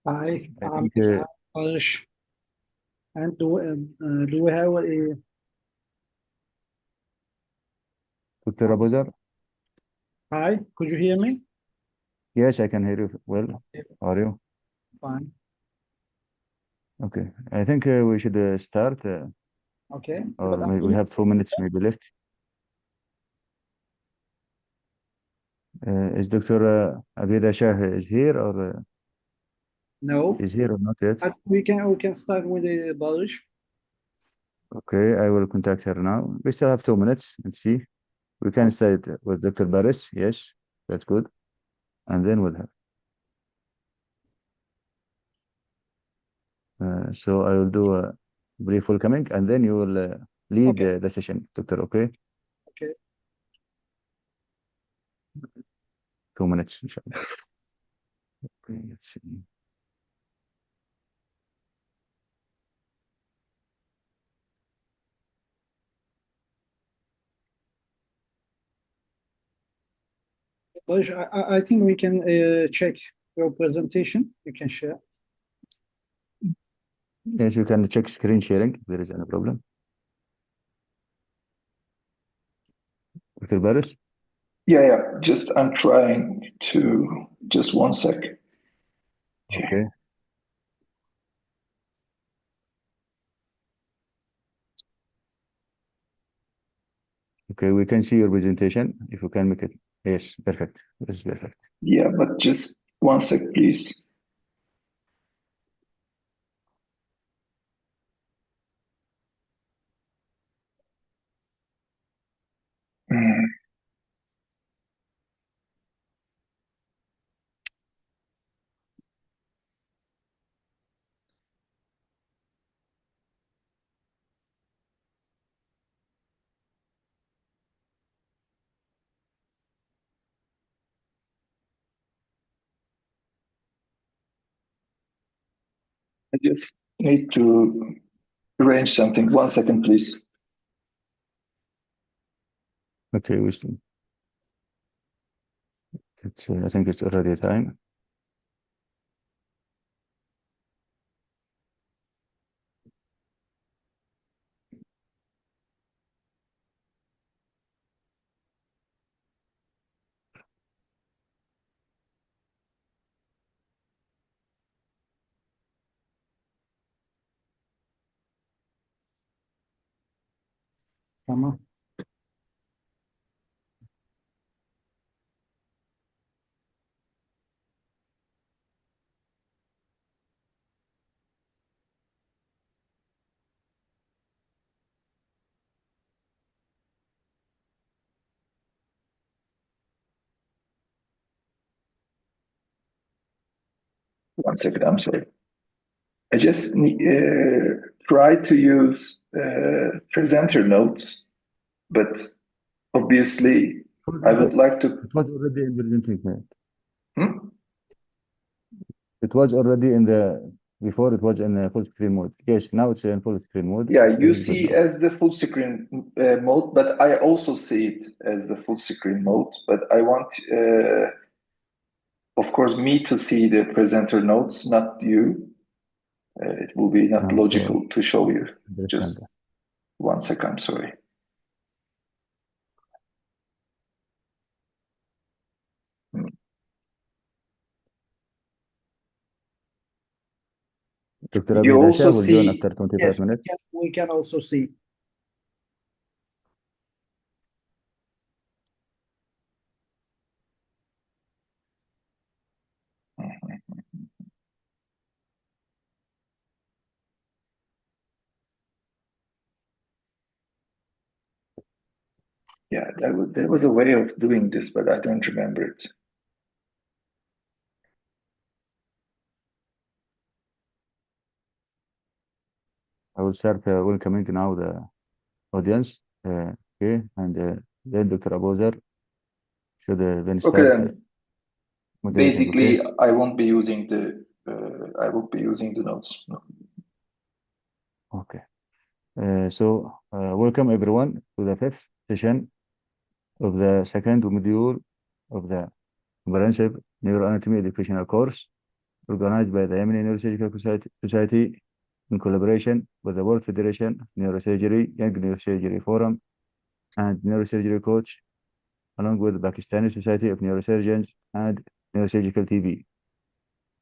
Hi, I I'm think Harsh. And do we have a Dr. Abuzar. hi? Could you hear me? Yes, I can hear you well. Okay, How are you? fine. Okay. I think we should start, Okay, but or we have 2 minutes maybe left. Is Dr. Abida Shah is here or no. is here or not yet? We can start with the Balish. Okay, I will contact her now. We still have 2 minutes. Let's see. We can Oh, start with Dr. Baris. Yes, that's good. And then with her. So I will do a brief welcoming and then you will lead okay, the session, Doctor. Okay? okay. 2 minutes, inshallah. Okay, let's see. Balish, I think we can check your presentation. You can share. Yes, you can check screen sharing if there is any problem. Dr. Baris? Yeah, yeah. Just I'm trying to just 1 sec. Okay. Okay. Okay, we can see your presentation. If you can make it. Yes, perfect. This is perfect. Yeah, but just 1 sec, please. Mm, I just need to arrange something. 1 second, please. Okay, wisdom. I think it's already time. Tamam. One second, I'm sorry. I just try to use presenter notes, but obviously I would like to. It was already in presenting mode. Hmm? It was already in the before it was in full screen mode. Yes, now it's in full screen mode. Yeah, This you is good see now. as the full screen mode, but I also see it as the full screen mode. But I want, of course, me to see the presenter notes, not you. It will be not No, so logical to show you. understand Just that. 1 second, I'm sorry. Hmm. Dr. You Abida Shah also will join see, after 25 Yes, minutes. we can also see. yeah, there was a way of doing this, but I don't remember it. I will start welcoming now the audience. Okay, and then Dr. Abuzar should then Okay, start then moderating. Okay. basically, I won't be using I will be using the notes. No. Okay. Welcome everyone to the fifth session of the second module of the comprehensive neuroanatomy educational course. organized by the Yemeni Neurosurgical Society in collaboration with the World Federation of Neurosurgery, Young Neurosurgery Forum, and Neurosurgery Coach, along with the Pakistani Society of Neurosurgeons and Neurosurgical TV.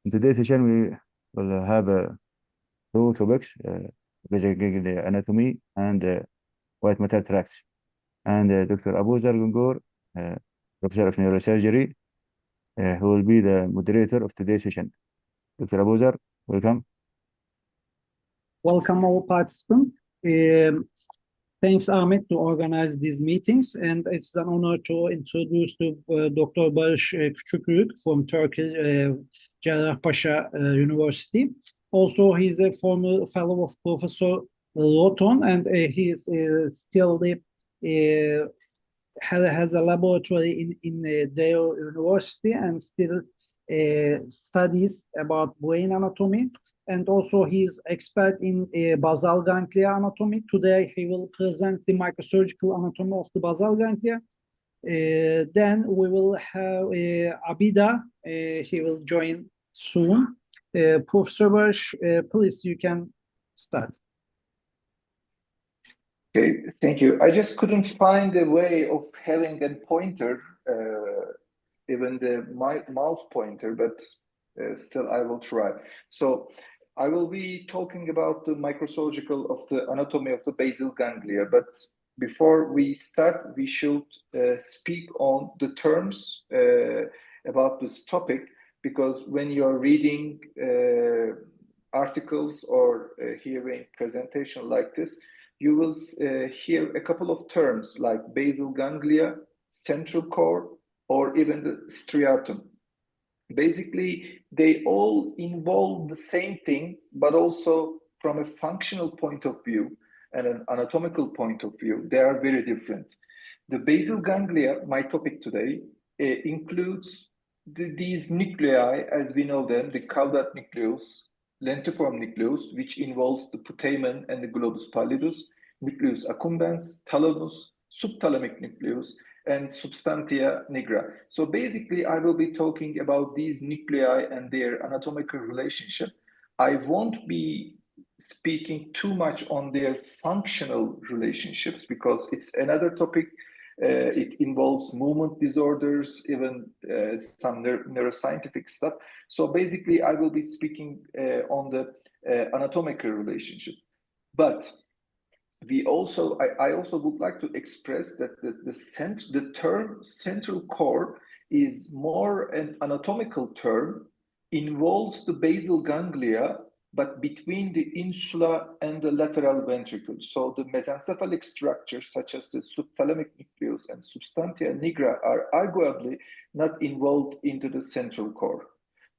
In today's session, we will have two topics, basic anatomy and white matter tracts. And Dr. Abuzar Gungur, Professor of Neurosurgery, who will be the moderator of today's session. Dr. Abuzar, welcome. Welcome all participants. Thanks, Ahmet, to organize these meetings, and it's an honor to introduce to Dr. Barış Küçükyürük from Turkey, Cerrahpaşa University. Also, he's a former fellow of Professor Loton, and he is still has a laboratory in their university and still studies about brain anatomy. And also he is expert in basal ganglia anatomy. Today he will present the microsurgical anatomy of the basal ganglia. Then we will have Abida. He will join soon. Professor Barış, please, you can start. Okay, thank you. I just couldn't find a way of having a pointer, even the mouse pointer, but still I will try. So I will be talking about the microsurgical of the anatomy of the basal ganglia, but before we start, we should speak on the terms about this topic, because when you're reading articles or hearing presentation like this, you will hear a couple of terms like basal ganglia, central core, or even the striatum. Basically, they all involve the same thing, but also from a functional point of view and an anatomical point of view, they are very different. The basal ganglia, my topic today, includes these nuclei, as we know them, the caudate nucleus, lentiform nucleus, which involves the putamen and the globus pallidus, nucleus accumbens, thalamus, subthalamic nucleus, and substantia nigra. So basically, I will be talking about these nuclei and their anatomical relationship. I won't be speaking too much on their functional relationships because it's another topic. It involves movement disorders, even some neuroscientific stuff. So basically, I will be speaking on the anatomical relationship. But I also would like to express that the term central core is more an anatomical term, involves the basal ganglia, but between the insula and the lateral ventricle. So the mesencephalic structures such as the subthalamic nucleus and substantia nigra are arguably not involved into the central core.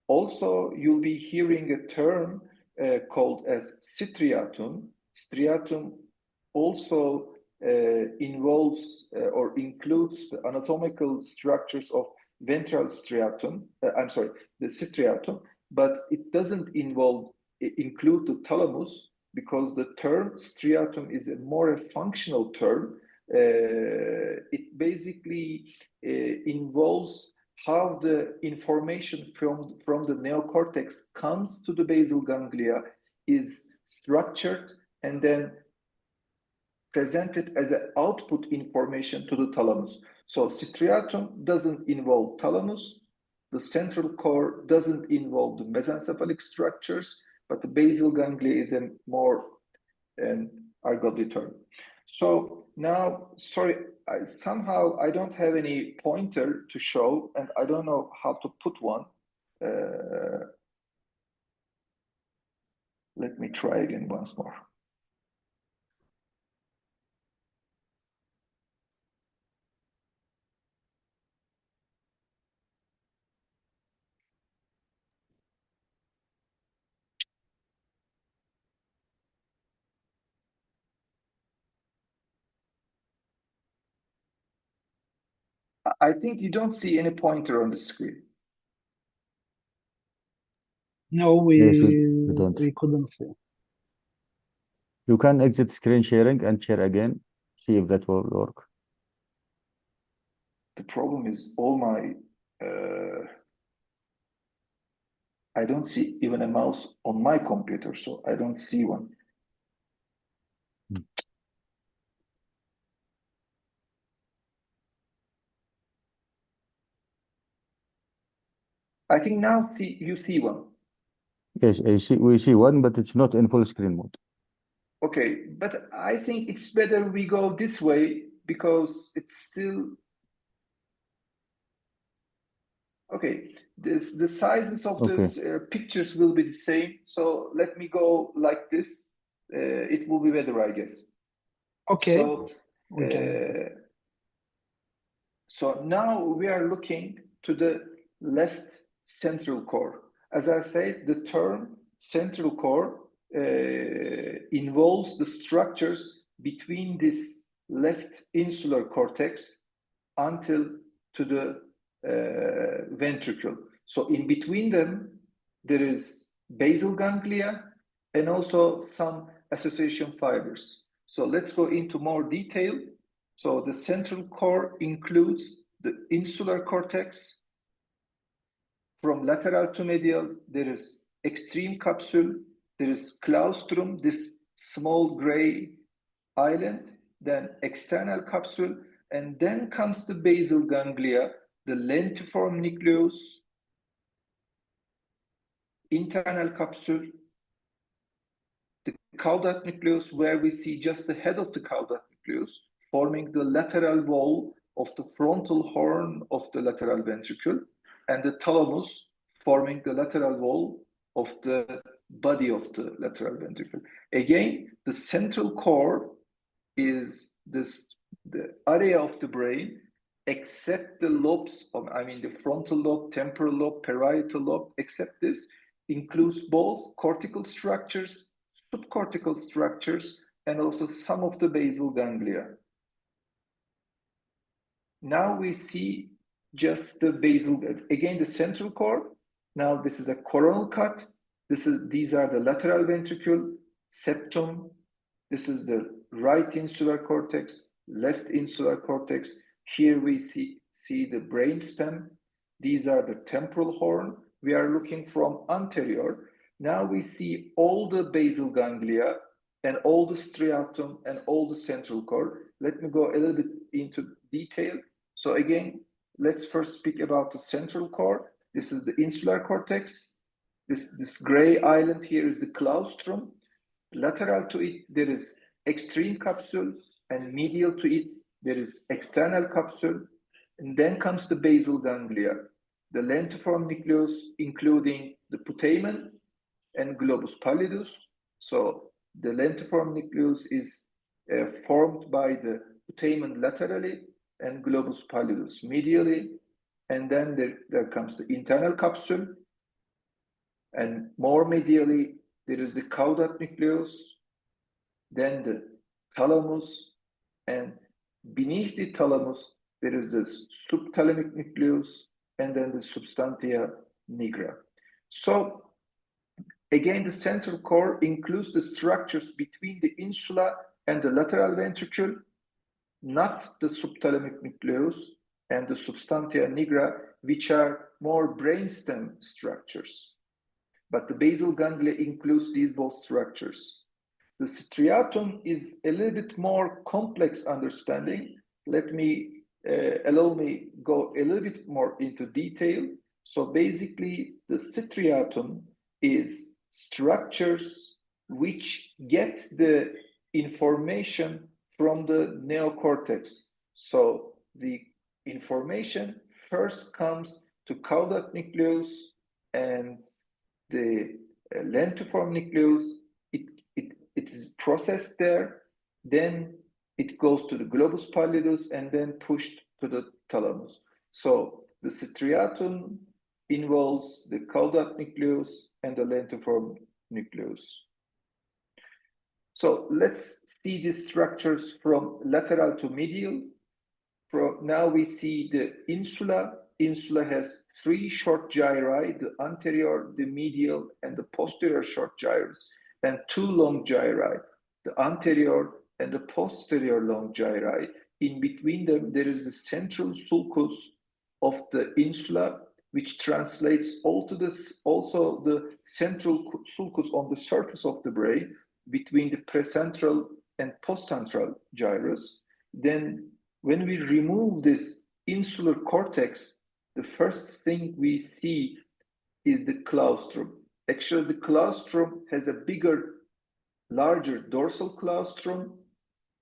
Also, you'll be hearing a term called as striatum. Striatum also involves or includes the anatomical structures of ventral striatum, the striatum, but it doesn't include the thalamus, because the term striatum is more a functional term. It basically involves how the information from the neocortex comes to the basal ganglia is structured and then presented as an output information to the thalamus. So striatum doesn't involve thalamus, the central core doesn't involve the mesencephalic structures, but the basal ganglia is a more arguably term. So now, sorry, somehow I don't have any pointer to show, and I don't know how to put one. Let me try again once more. I think you don't see any pointer on the screen. No, Yes, we don't. we couldn't see. You can exit screen sharing and share again. See if that will work. The problem is all my I don't see even a mouse on my computer, so I don't see one. I think now you see one. Yes, we see one, but it's not in full screen mode. Okay, but I think it's better we go this way because it's still okay. The sizes of these pictures will be the same. So let me go like this. It will be better, I guess. Okay. So, so now we are looking to the left central core. As I said, the term central core involves the structures between this left insular cortex until to the ventricle. So in between them, there is basal ganglia and also some association fibers. So let's go into more detail. So the central core includes the insular cortex. From lateral to medial, there is extreme capsule, there is claustrum, this small gray island, then external capsule, and then comes the basal ganglia, the lentiform nucleus, internal capsule, the caudate nucleus, where we see just the head of the caudate nucleus, forming the lateral wall of the frontal horn of the lateral ventricle, and the thalamus, forming the lateral wall of the body of the lateral ventricle. Again, the central core is the area of the brain, except the lobes of, I mean, the frontal lobe, temporal lobe, parietal lobe, except this, includes both cortical structures, subcortical structures, and also some of the basal ganglia. Now we see just the basal, again, the central core. Now this is a coronal cut. These are the lateral ventricle, septum. This is the right insular cortex, left insular cortex. Here we see the brainstem. These are the temporal horn. We are looking from anterior. Now we see all the basal ganglia and all the striatum and all the central core. Let me go a little bit into detail. So again, let's first speak about the central core. This is the insular cortex. This gray island here is the claustrum. Lateral to it, there is extreme capsule, and medial to it, there is external capsule. And then comes the basal ganglia, the lentiform nucleus, including the putamen and globus pallidus. So the lentiform nucleus is formed by the putamen laterally and globus pallidus medially. And then there comes the internal capsule. And more medially, there is the caudate nucleus, then the thalamus, and beneath the thalamus, there is the subthalamic nucleus, and then the substantia nigra. So again, the central core includes the structures between the insula and the lateral ventricle, not the subthalamic nucleus and the substantia nigra, which are more brainstem structures. But the basal ganglia includes these both structures. The striatum is a little bit more complex understanding. Allow me go a little bit more into detail. So basically, the striatum is structures which get the information from the neocortex. So the information first comes to caudate nucleus and the lentiform nucleus. It is processed there, then it goes to the globus pallidus and then pushed to the thalamus. So the striatum involves the caudate nucleus and the lentiform nucleus. So let's see these structures from lateral to medial. Now we see the insula. Insula has 3 short gyri, the anterior, the medial, and the posterior short gyres, and 2 long gyri, the anterior and the posterior long gyri. In between them, there is the central sulcus of the insula, which translates also the central sulcus on the surface of the brain between the precentral and postcentral gyrus. Then when we remove this insular cortex, the first thing we see is the claustrum. Actually, the claustrum has a larger dorsal claustrum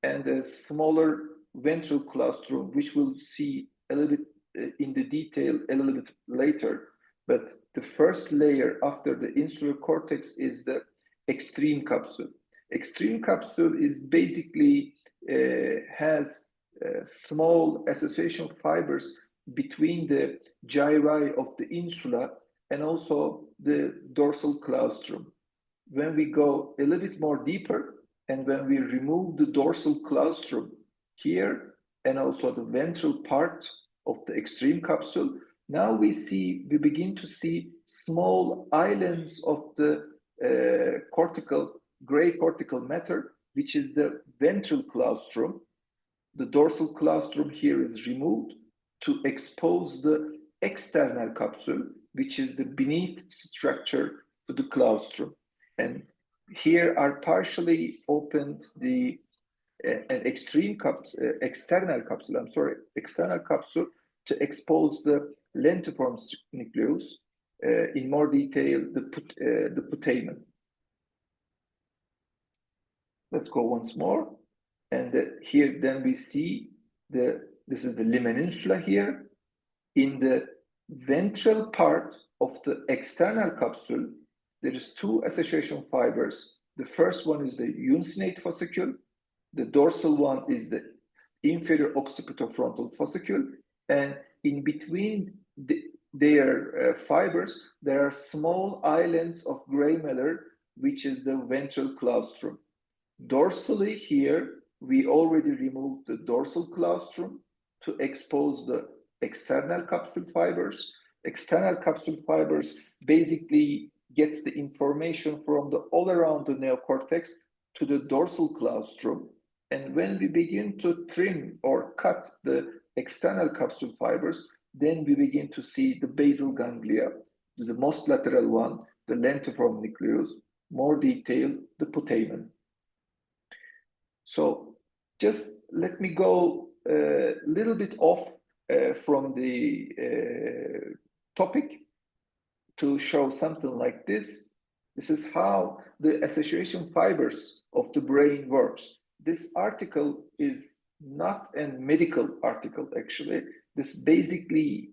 and a smaller ventral claustrum, which we'll see a little bit in the detail a little bit later. But the first layer after the insular cortex is the extreme capsule. Extreme capsule is basically has small association fibers between the gyri of the insula and also the dorsal claustrum. When we go a little bit more deeper and when we remove the dorsal claustrum here and also the ventral part of the extreme capsule, now we begin to see small islands of the gray cortical matter, which is the ventral claustrum. The dorsal claustrum here is removed to expose the external capsule, which is the beneath structure to the claustrum. And here are partially opened an external capsule to expose the lentiform nucleus, in more detail, the putamen. Let's go once more. And here then we see this is the lemma insula here. In the ventral part of the external capsule, there is two association fibers. The first one is the uncinate fascicule. The dorsal one is the inferior occipitofrontal fascicule. And in between their fibers, there are small islands of gray matter, which is the ventral claustrum. Dorsally here, we already removed the dorsal claustrum to expose the external capsule fibers. External capsule fibers basically gets the information from all around the neocortex to the dorsal claustrum. And when we begin to trim or cut the external capsule fibers, then we begin to see the basal ganglia, the most lateral one, the lentiform nucleus, more detail, the putamen. So just let me go a little bit off from the topic to show something like this. This is how the association fibers of the brain works. This article is not a medical article, actually. This basically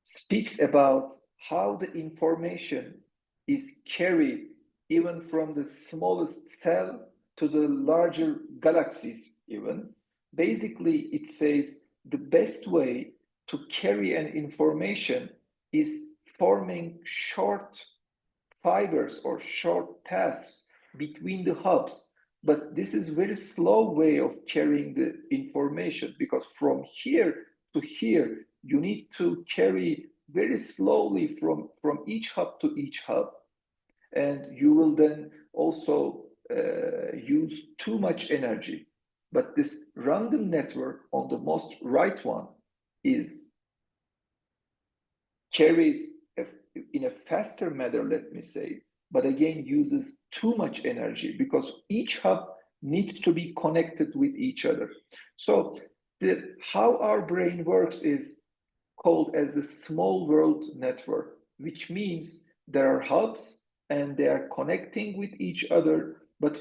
speaks about how the information is carried even from the smallest cell to the larger galaxies even. Basically, it says the best way to carry an information is forming short fibers or short paths between the hubs. But this is a very slow way of carrying the information, because from here to here, you need to carry very slowly from each hub to each hub. And you will then also use too much energy. But this random network on the most right one carries in a faster manner, let me say, but again uses too much energy because each hub needs to be connected with each other. So how our brain works is called as the small world network, which means there are hubs and they are connecting with each other, but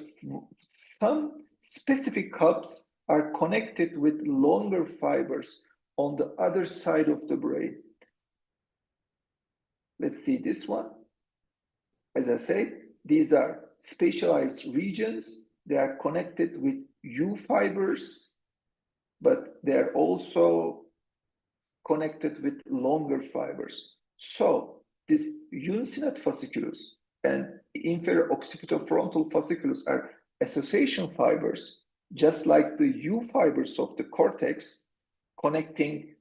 some specific hubs are connected with longer fibers on the other side of the brain. Let's see this one. As I said, these are specialized regions. They are connected with U fibers, but they are also connected with longer fibers. So this uncinate fasciculus and inferior occipitofrontal fasciculus are association fibers, just like the U fibers of the cortex, connecting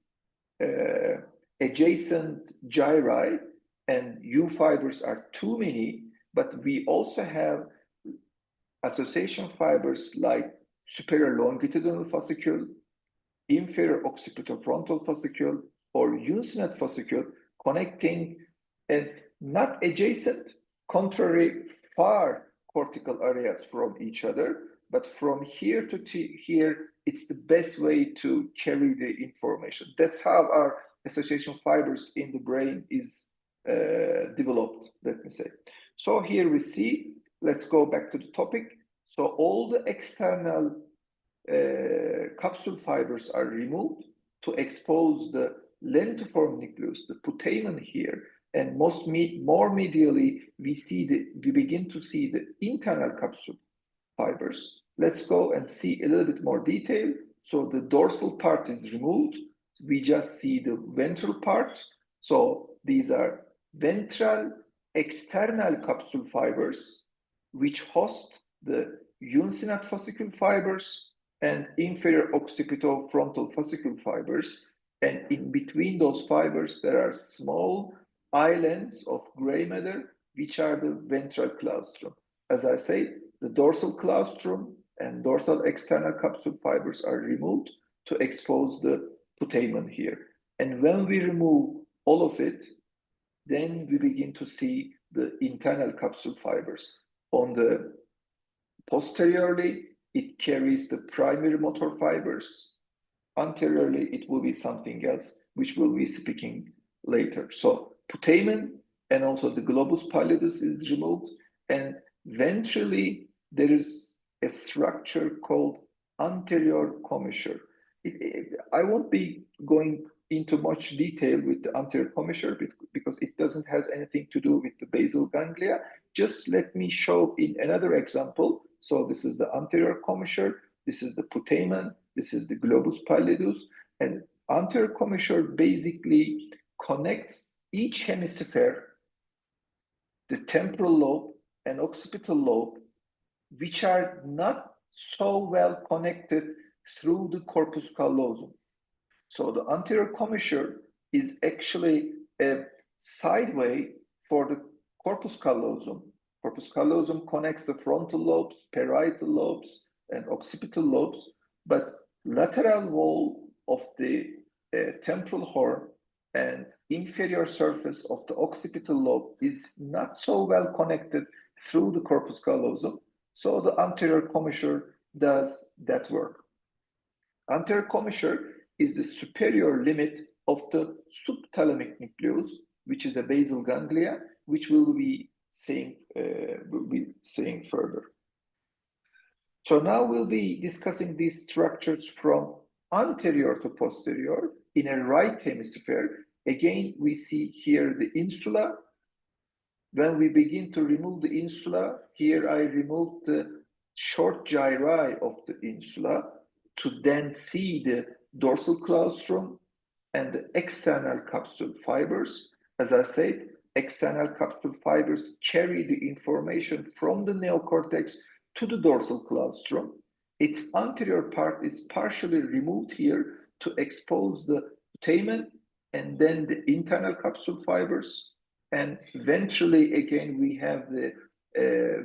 adjacent gyri, and U fibers are too many, but we also have association fibers like superior longitudinal fascicule, inferior occipitofrontal fascicule, or uncinate fascicule connecting and not adjacent, contrary, far cortical areas from each other, but from here to here, it's the best way to carry the information. That's how our association fibers in the brain is developed, let me say. So here we see, let's go back to the topic. So all the external capsule fibers are removed to expose the lentiform nucleus, the putamen here, and more medially, we begin to see the internal capsule fibers. Let's go and see a little bit more detail. So the dorsal part is removed. We just see the ventral part. So these are ventral external capsule fibers, which host the uncinate fascicle fibers and inferior occipitofrontal fascicle fibers. And in between those fibers, there are small islands of gray matter, which are the ventral claustrum. As I say, the dorsal claustrum and dorsal external capsule fibers are removed to expose the putamen here. And when we remove all of it, then we begin to see the internal capsule fibers. On the posteriorly, it carries the primary motor fibers. Anteriorly, it will be something else, which we'll be speaking later. So putamen and also the globus pallidus is removed, and ventrally there is a structure called anterior commissure. I won't be going into much detail with the anterior commissure because it doesn't have anything to do with the basal ganglia. Just let me show in another example. So this is the anterior commissure, this is the putamen, this is the globus pallidus, and anterior commissure basically connects each hemisphere, the temporal lobe and occipital lobe, which are not so well connected through the corpus callosum. So the anterior commissure is actually a sideway for the corpus callosum. Corpus callosum connects the frontal lobes, parietal lobes, and occipital lobes, but lateral wall of the temporal horn and inferior surface of the occipital lobe is not so well connected through the corpus callosum. So the anterior commissure does that work. Anterior commissure is the superior limit of the subthalamic nucleus, which is a basal ganglia, which we'll be seeing further. So now we'll be discussing these structures from anterior to posterior in a right hemisphere. Again, we see here the insula. When we begin to remove the insula, here I removed the short gyri of the insula to then see the dorsal claustrum and the external capsule fibers. As I said, external capsule fibers carry the information from the neocortex to the dorsal claustrum. Its anterior part is partially removed here to expose the putamen and then the internal capsule fibers. And ventrally, again, we have the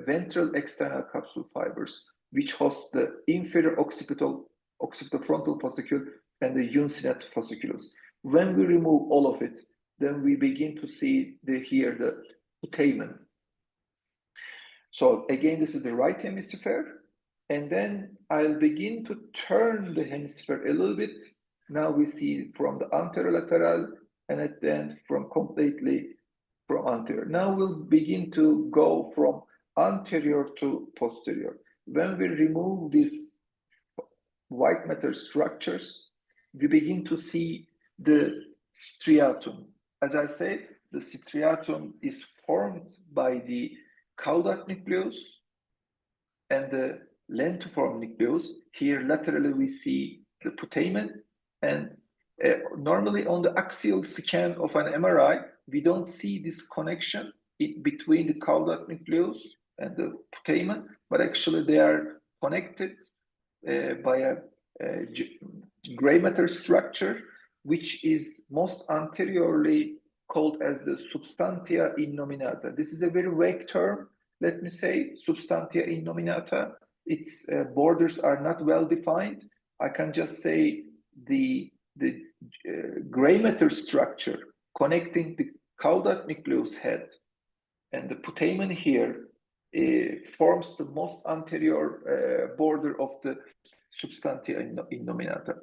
ventral external capsule fibers, which host the inferior occipitofrontal fascicule and the uncinate fasciculus. When we remove all of it, then we begin to see here the putamen. So again, this is the right hemisphere. And then I'll begin to turn the hemisphere a little bit. Now we see from the anterolateral and at the end from completely from anterior. Now we'll begin to go from anterior to posterior. When we remove these white matter structures, we begin to see the striatum. As I said, the striatum is formed by the caudate nucleus and the lentiform nucleus. Here laterally we see the putamen, and normally on the axial scan of an MRI, we don't see this connection between the caudate nucleus and the putamen, but actually they are connected by a gray matter structure, which is most anteriorly called as the substantia innominata. This is a very vague term, let me say, substantia innominata. Its borders are not well defined. I can just say the gray matter structure connecting the caudate nucleus head and the putamen here forms the most anterior border of the substantia innominata.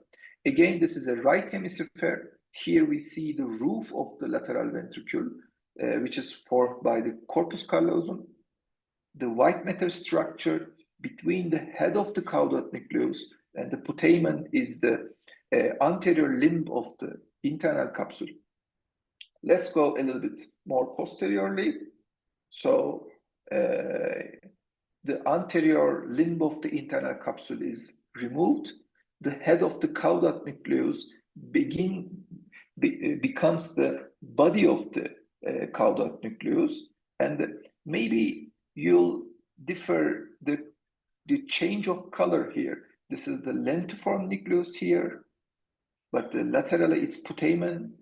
Again, this is a right hemisphere. Here we see the roof of the lateral ventricle, which is formed by the corpus callosum. The white matter structure between the head of the caudate nucleus and the putamen is the anterior limb of the internal capsule. Let's go a little bit more posteriorly. So the anterior limb of the internal capsule is removed. The head of the caudate nucleus becomes the body of the caudate nucleus, and maybe you'll differ the change of color here. This is the lentiform nucleus here, but laterally it's putamen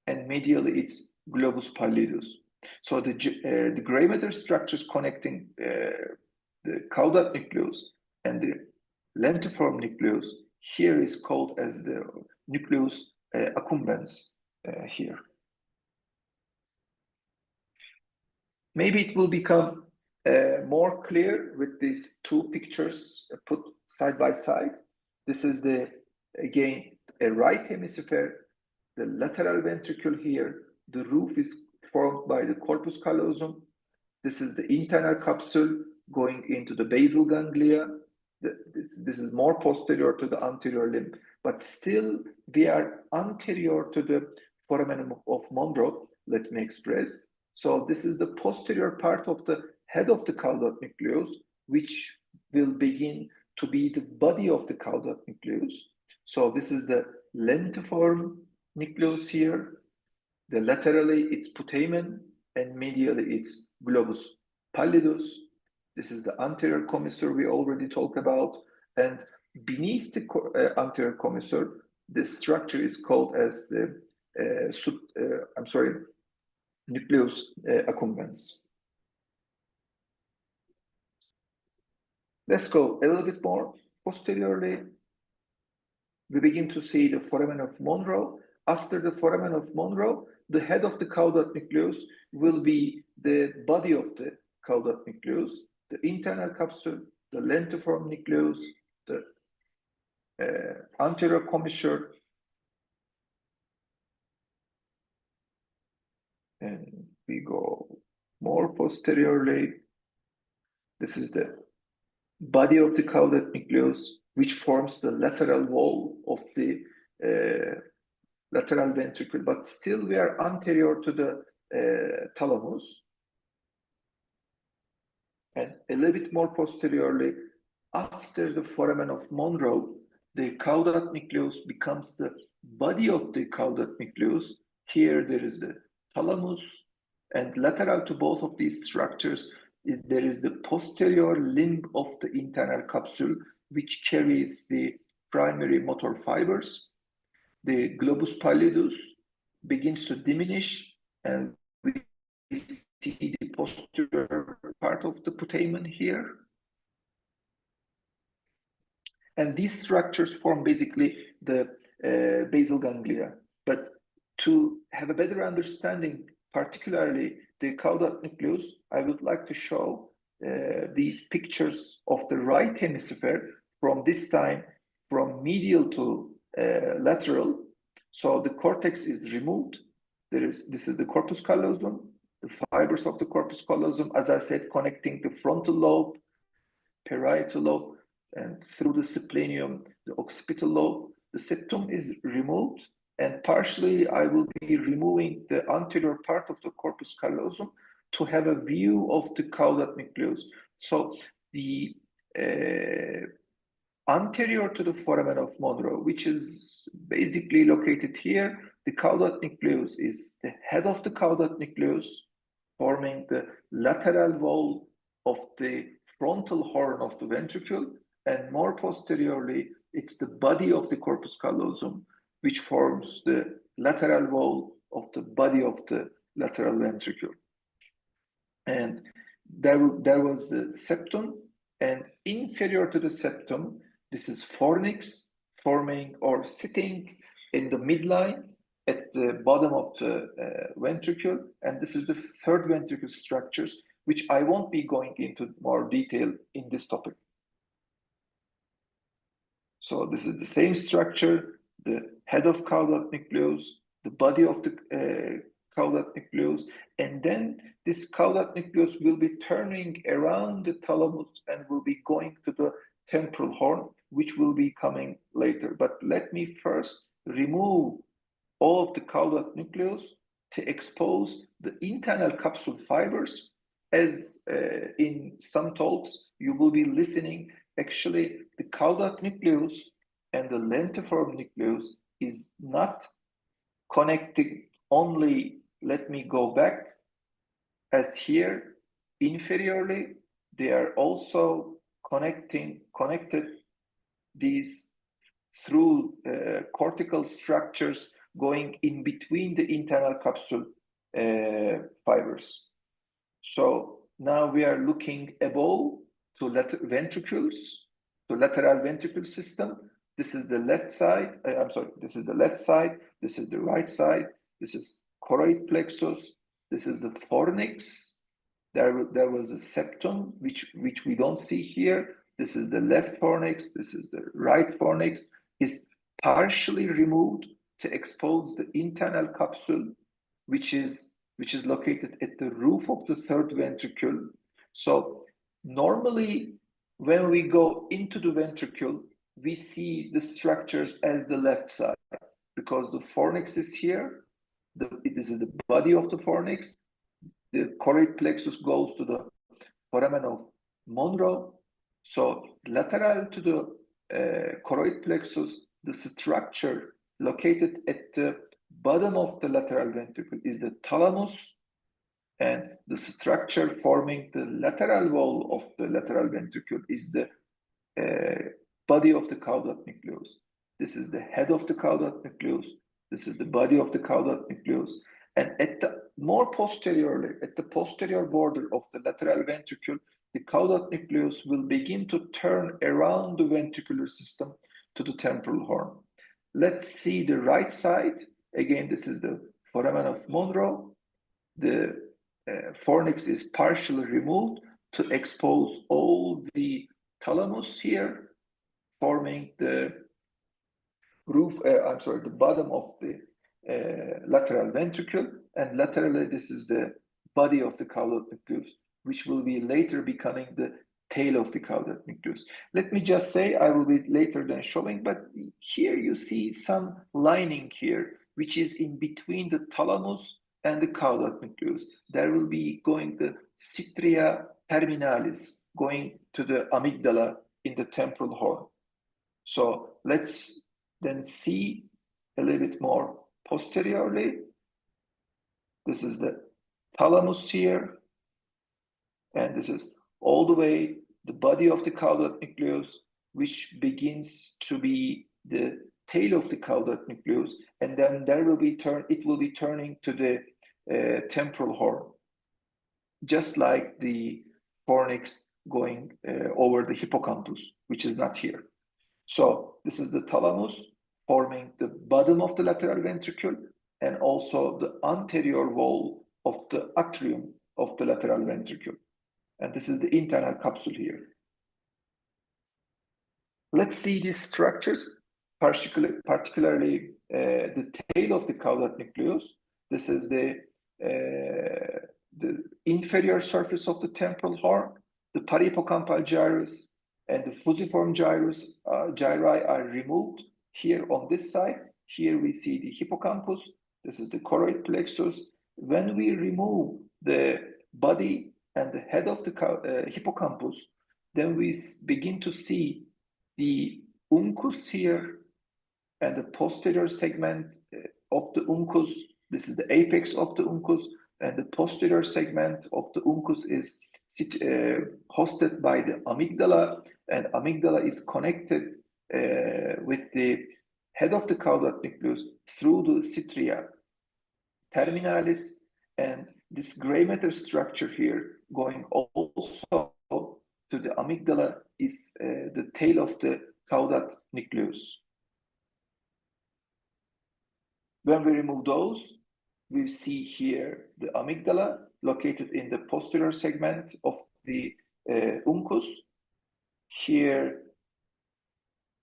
and medially it's globus pallidus. So the gray matter structures connecting the caudate nucleus and the lentiform nucleus here is called as the nucleus accumbens here. Maybe it will become more clear with these two pictures put side by side. This is again a right hemisphere, the lateral ventricle here. The roof is formed by the corpus callosum. This is the internal capsule going into the basal ganglia. This is more posterior to the anterior limb, but still we are anterior to the foramen of Monro, let me express. So this is the posterior part of the head of the caudate nucleus, which will begin to be the body of the caudate nucleus. So this is the lentiform nucleus here. The laterally it's putamen and medially it's globus pallidus. This is the anterior commissure we already talked about, and beneath the anterior commissure, the structure is called as the nucleus accumbens. Let's go a little bit more posteriorly. We begin to see the foramen of Monro. After the foramen of Monro, the head of the caudate nucleus will be the body of the caudate nucleus, the internal capsule, the lentiform nucleus, the anterior commissure, and we go more posteriorly. This is the body of the caudate nucleus, which forms the lateral wall of the lateral ventricle, but still we are anterior to the thalamus. And a little bit more posteriorly, after the foramen of Monro, the caudate nucleus becomes the body of the caudate nucleus. Here there is the thalamus, and lateral to both of these structures there is the posterior limb of the internal capsule, which carries the primary motor fibers. The globus pallidus begins to diminish, and we see the posterior part of the putamen here. And these structures form basically the basal ganglia. But to have a better understanding, particularly the caudate nucleus, I would like to show these pictures of the right hemisphere from this time from medial to lateral. So the cortex is removed. This is the corpus callosum, the fibers of the corpus callosum, as I said, connecting the frontal lobe, parietal lobe, and through the splenium, the occipital lobe. The septum is removed, and partially I will be removing the anterior part of the corpus callosum to have a view of the caudate nucleus. So the anterior to the foramen of Monro, which is basically located here, the caudate nucleus is the head of the caudate nucleus, forming the lateral wall of the frontal horn of the ventricle, and more posteriorly, it's the body of the corpus callosum, which forms the lateral wall of the body of the lateral ventricle. And there was the septum, and inferior to the septum, this is fornix, forming or sitting in the midline at the bottom of the ventricle, and this is the third ventricle structures, which I won't be going into more detail in this topic. So this is the same structure, the head of caudate nucleus, the body of the caudate nucleus, and then this caudate nucleus will be turning around the thalamus and will be going to the temporal horn, which will be coming later. But let me first remove all of the caudate nucleus to expose the internal capsule fibers. As in some talks, you will be listening, actually, the caudate nucleus and the lentiform nucleus is not connecting only, let me go back, as here, inferiorly, they are also connected these through cortical structures going in between the internal capsule fibers. So now we are looking above to ventricles, to lateral ventricle system. This is the left side. This is the left side. This is the right side. This is choroid plexus. This is the fornix. There was a septum, which we don't see here. This is the left fornix. This is the right fornix. Is partially removed to expose the internal capsule, which is located at the roof of the third ventricle. So normally, when we go into the ventricle, we see the structures as the left side, because the fornix is here. This is the body of the fornix. The choroid plexus goes to the foramen of Monro. So lateral to the choroid plexus, the structure located at the bottom of the lateral ventricle is the thalamus, and the structure forming the lateral wall of the lateral ventricle is the body of the caudate nucleus. This is the head of the caudate nucleus. This is the body of the caudate nucleus. And at the more posteriorly, at the posterior border of the lateral ventricle, the caudate nucleus will begin to turn around the ventricular system to the temporal horn. Let's see the right side. Again, this is the foramen of Monro. The fornix is partially removed to expose all the thalamus here, forming the roof, the bottom of the lateral ventricle, and laterally this is the body of the caudate nucleus, which will be later becoming the tail of the caudate nucleus. Let me just say, I will be later than showing, but here you see some lining here, which is in between the thalamus and the caudate nucleus. There will be going the stria terminalis, going to the amygdala in the temporal horn. So let's then see a little bit more posteriorly. This is the thalamus here, and this is all the way the body of the caudate nucleus, which begins to be the tail of the caudate nucleus, and then it will be turning to the temporal horn, just like the fornix going over the hippocampus, which is not here. So this is the thalamus forming the bottom of the lateral ventricle and also the anterior wall of the atrium of the lateral ventricle. And this is the internal capsule here. Let's see these structures, particularly the tail of the caudate nucleus. This is the inferior surface of the temporal horn. The parahippocampal gyrus and the fusiform gyri are removed here on this side. Here we see the hippocampus. This is the choroid plexus. When we remove the body and the head of the hippocampus, then we begin to see the uncus here and the posterior segment of the uncus. This is the apex of the uncus, and the posterior segment of the uncus is hosted by the amygdala, and amygdala is connected with the head of the caudate nucleus through the stria terminalis, and this gray matter structure here going also to the amygdala is the tail of the caudate nucleus. When we remove those, we see here the amygdala located in the posterior segment of the uncus. Here,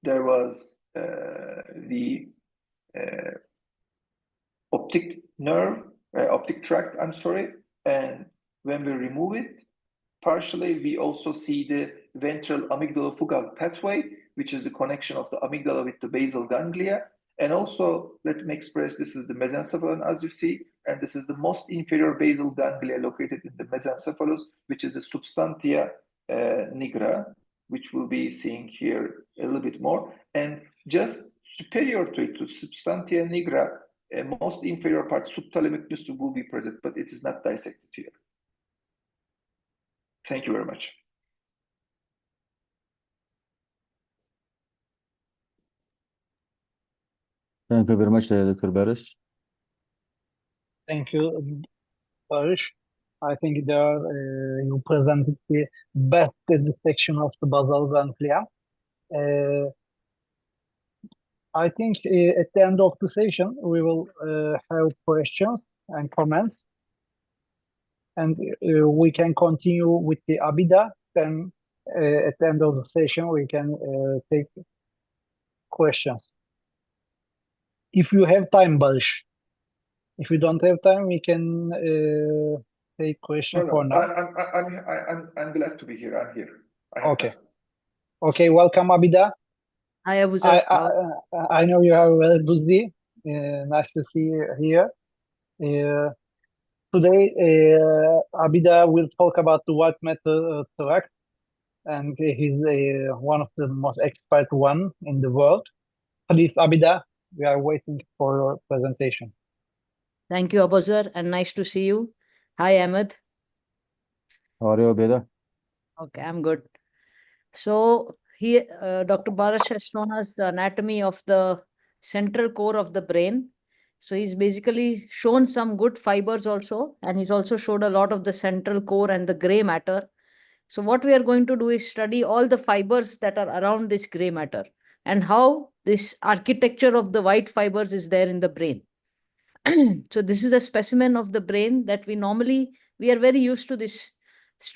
there was the optic nerve, optic tract, I'm sorry. And when we remove it, partially, we also see the ventral amygdalofugal pathway, which is the connection of the amygdala with the basal ganglia. And also, let me express, this is the mesencephalon, as you see, and this is the most inferior basal ganglia located in the mesencephalus, which is the substantia nigra, which we'll be seeing here a little bit more. And just superior to it, to substantia nigra, most inferior part, subthalamic nucleus, will be present, but it is not dissected here. Thank you very much. Thank you very much, Dr. Baris. Thank you, Barış. I think you presented the best dissection of the basal ganglia. I think at the end of the session, we will have questions and comments, and we can continue with the ABIDA. Then at the end of the session, we can take questions. If you have time, Barış. If you don't have time, we can take question for now. I'm glad to be here. I'm here. Okay. Okay, welcome, Abida. Hi, Abuzar. I know you are very busy. Nice to see you here. Today, Abida will talk about the white matter tract, and he's one of the most expert one in the world. Please, Abida, we are waiting for your presentation. Thank you, Abuzar, and nice to see you. Hi, Ahmed. How are you, Abida? Okay, I'm good. So here, Dr. Baris has shown us the anatomy of the central core of the brain. So he's basically shown some good fibers also, and he's also showed a lot of the central core and the gray matter. So what we are going to do is study all the fibers that are around this gray matter and how this architecture of the white fibers is there in the brain. So this is a specimen of the brain that we are very used to this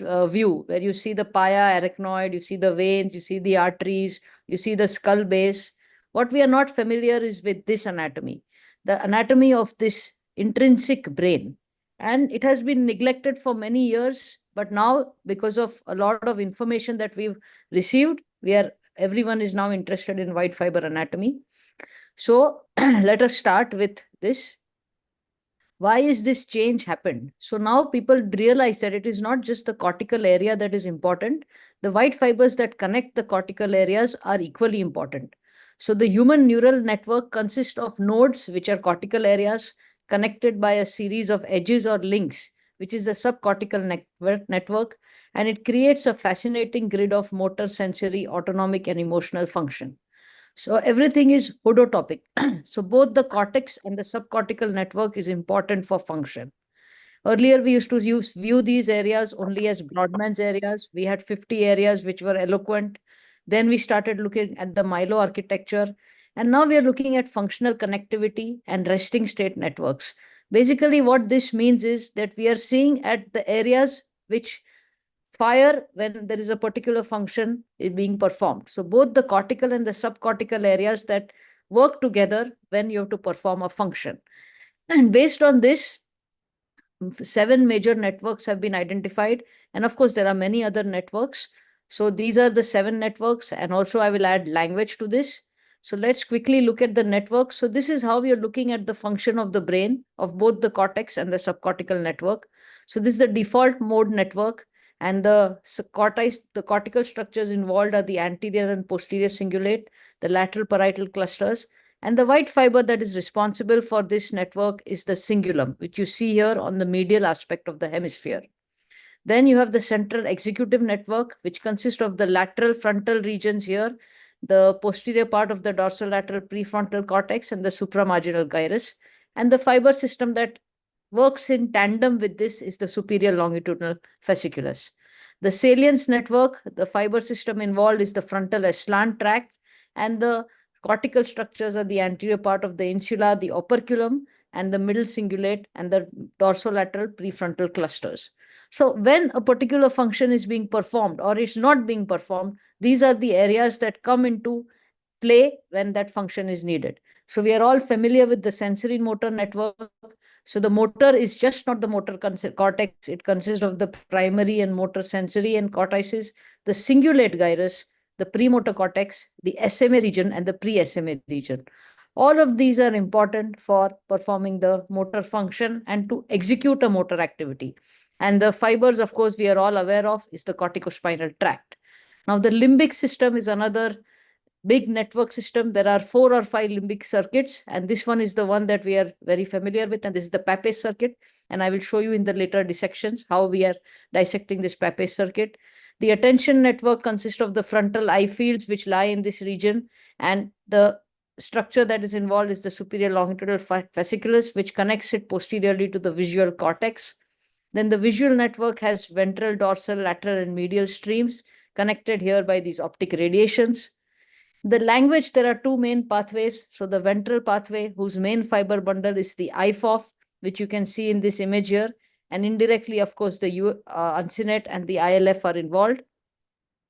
view where you see the pia arachnoid, you see the veins, you see the arteries, you see the skull base. What we are not familiar is with this anatomy, the anatomy of this intrinsic brain. And it has been neglected for many years, but now because of a lot of information that we've received, everyone is now interested in white fiber anatomy. So let us start with this. Why is this change happened? So now people realize that it is not just the cortical area that is important. The white fibers that connect the cortical areas are equally important. So the human neural network consists of nodes, which are cortical areas, connected by a series of edges or links, which is the subcortical network, and it creates a fascinating grid of motor, sensory, autonomic, and emotional function. So everything is hodotopic. So both the cortex and the subcortical network is important for function. Earlier, we used to view these areas only as Brodmann's areas. We had 50 areas which were eloquent. Then we started looking at the myeloarchitecture. And now we are looking at functional connectivity and resting state networks. Basically, what this means is that we are seeing at the areas which fire when there is a particular function is being performed. So both the cortical and the subcortical areas that work together when you have to perform a function. And based on this, 7 major networks have been identified. And of course, there are many other networks. So these are the 7 networks. And also I will add language to this. So let's quickly look at the network. So this is how we are looking at the function of the brain of both the cortex and the subcortical network. So this is the default mode network. And the cortical structures involved are the anterior and posterior cingulate, the lateral parietal clusters. And the white fiber that is responsible for this network is the cingulum, which you see here on the medial aspect of the hemisphere. Then you have the central executive network, which consists of the lateral frontal regions here, the posterior part of the dorsolateral prefrontal cortex, and the supramarginal gyrus. And the fiber system that works in tandem with this is the superior longitudinal fasciculus. The salience network, the fiber system involved is the frontal aslant tract, and the cortical structures are the anterior part of the insula, the operculum, and the middle cingulate, and the dorsolateral prefrontal clusters. So when a particular function is being performed or is not being performed, these are the areas that come into play when that function is needed. So we are all familiar with the sensory motor network. So the motor is just not the motor cortex. It consists of the primary and motor sensory and cortices, the cingulate gyrus, the premotor cortex, the SMA region, and the pre-SMA region. All of these are important for performing the motor function and to execute a motor activity. And the fibers, of course, we are all aware of is the corticospinal tract. Now, the limbic system is another big network system. There are 4 or 5 limbic circuits, and this one is the one that we are very familiar with, and this is the Pape circuit. And I will show you in the later dissections how we are dissecting this Pape circuit. The attention network consists of the frontal eye fields, which lie in this region, and the structure that is involved is the superior longitudinal fasciculus, which connects it posteriorly to the visual cortex. Then the visual network has ventral, dorsal, lateral, and medial streams connected here by these optic radiations. The language, there are 2 main pathways. So the ventral pathway, whose main fiber bundle is the IFOF, which you can see in this image here. And indirectly, of course, the uncinate and the ILF are involved.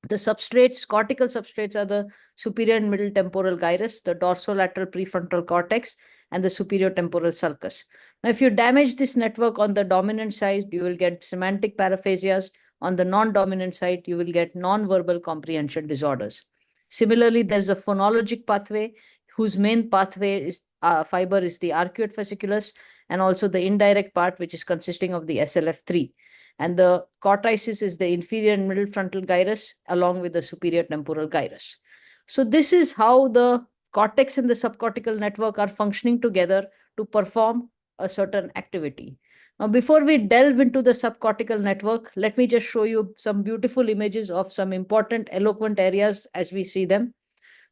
The substrates, cortical substrates, are the superior and middle temporal gyrus, the dorsolateral prefrontal cortex, and the superior temporal sulcus. Now, if you damage this network on the dominant side, you will get semantic paraphasias. On the non-dominant side, you will get non-verbal comprehension disorders. Similarly, there's a phonologic pathway whose main pathway is fiber is the arcuate fasciculus, and also the indirect part, which is consisting of the SLF3. And the cortices is the inferior and middle frontal gyrus along with the superior temporal gyrus. So this is how the cortex and the subcortical network are functioning together to perform a certain activity. Now, before we delve into the subcortical network, let me just show you some beautiful images of some important eloquent areas as we see them.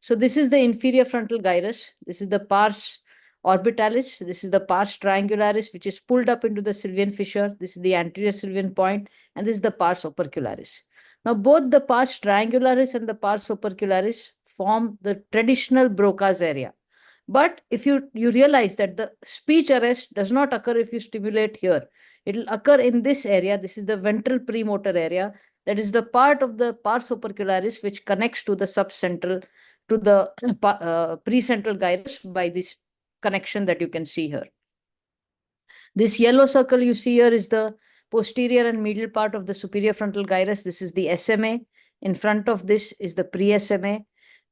So this is the inferior frontal gyrus. This is the pars orbitalis. This is the pars triangularis, which is pulled up into the sylvian fissure. This is the anterior sylvian point, and this is the pars opercularis. Now, both the pars triangularis and the pars opercularis form the traditional Broca's area. But if you realize that the speech arrest does not occur if you stimulate here, it will occur in this area. This is the ventral premotor area. That is the part of the pars opercularis which connects to the subcentral, to the precentral gyrus by this connection that you can see here. This yellow circle you see here is the posterior and medial part of the superior frontal gyrus. This is the SMA. In front of this is the pre-SMA.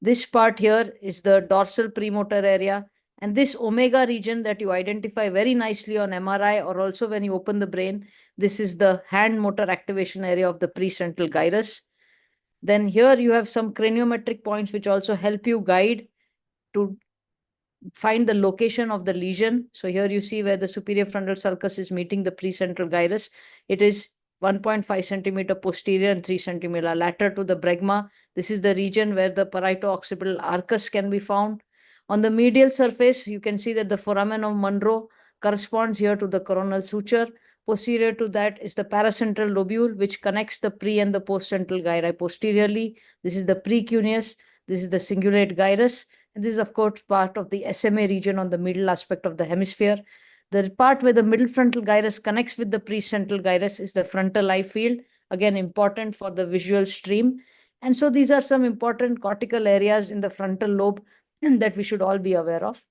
This part here is the dorsal premotor area. And this omega region that you identify very nicely on MRI or also when you open the brain, this is the hand motor activation area of the precentral gyrus. Then here you have some craniometric points which also help you guide to find the location of the lesion. So here you see where the superior frontal sulcus is meeting the precentral gyrus. It is 1.5 centimeter posterior and 3 centimeter lateral to the bregma. This is the region where the parieto-occipital arcus can be found. On the medial surface, you can see that the foramen of Monro corresponds here to the coronal suture. Posterior to that is the paracentral lobule, which connects the pre and the postcentral gyri posteriorly. This is the precuneus. This is the cingulate gyrus. And this is, of course, part of the SMA region on the middle aspect of the hemisphere. The part where the middle frontal gyrus connects with the precentral gyrus is the frontal eye field, again important for the visual stream. And so these are some important cortical areas in the frontal lobe that we should all be aware of.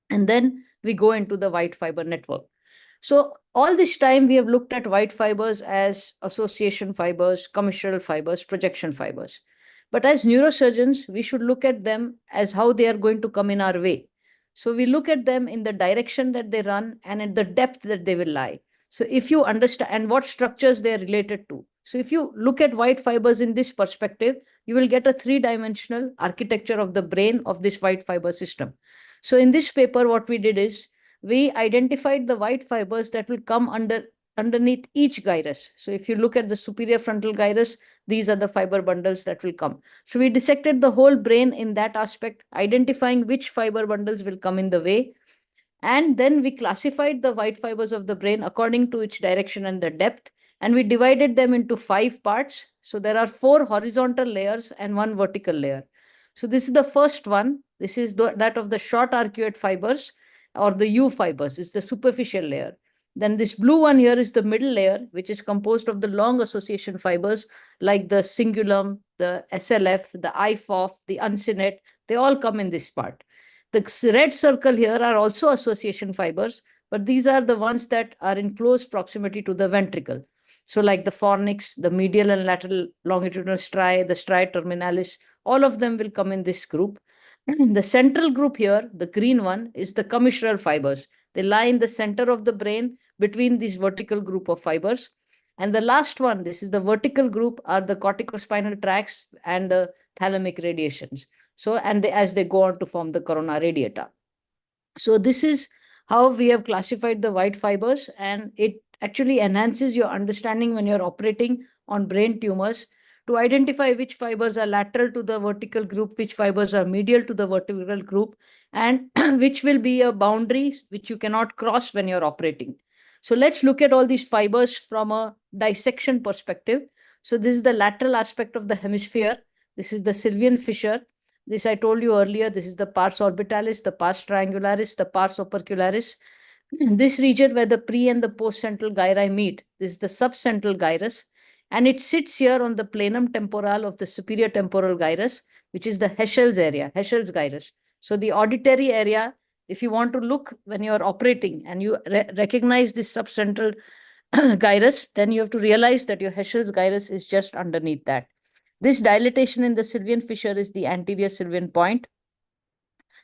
And then we go into the white fiber network. So all this time we have looked at white fibers as association fibers, commissural fibers, projection fibers. But as neurosurgeons, we should look at them as how they are going to come in our way. So we look at them in the direction that they run and at the depth that they will lie. So if you understand and what structures they are related to. So if you look at white fibers in this perspective, you will get a 3-dimensional architecture of the brain of this white fiber system. So in this paper, what we did is we identified the white fibers that will come underneath each gyrus. So if you look at the superior frontal gyrus, these are the fiber bundles that will come. So we dissected the whole brain in that aspect, identifying which fiber bundles will come in the way. And then we classified the white fibers of the brain according to its direction and the depth. And we divided them into 5 parts. So there are 4 horizontal layers and 1 vertical layer. So this is the first one. This is that of the short arcuate fibers or the U fibers. It's the superficial layer. Then this blue one here is the middle layer, which is composed of the long association fibers like the cingulum, the SLF, the IFOF, the uncinate. They all come in this part. The red circle here are also association fibers, but these are the ones that are in close proximity to the ventricle. So like the fornix, the medial and lateral longitudinal striae, the striae terminalis, all of them will come in this group. The central group here, the green one, is the commissural fibers. They lie in the center of the brain between this vertical group of fibers. And the last one, this is the vertical group, are the corticospinal tracts and the thalamic radiations. So, and as they go on to form the corona radiata. So this is how we have classified the white fibers, and it actually enhances your understanding when you're operating on brain tumors to identify which fibers are lateral to the vertical group, which fibers are medial to the vertical group, and which will be a boundary which you cannot cross when you're operating. So let's look at all these fibers from a dissection perspective. So this is the lateral aspect of the hemisphere. This is the Sylvian fissure. This I told you earlier. This is the pars orbitalis, the pars triangularis, the pars opercularis. This region where the pre and the post central gyri meet, this is the subcentral gyrus, and it sits here on the planum temporal of the superior temporal gyrus, which is the Heschel's area, Heschel's gyrus. So the auditory area, if you want to look when you're operating and you recognize this subcentral gyrus, then you have to realize that your Heschel's gyrus is just underneath that. This dilatation in the Sylvian fissure is the anterior Sylvian point.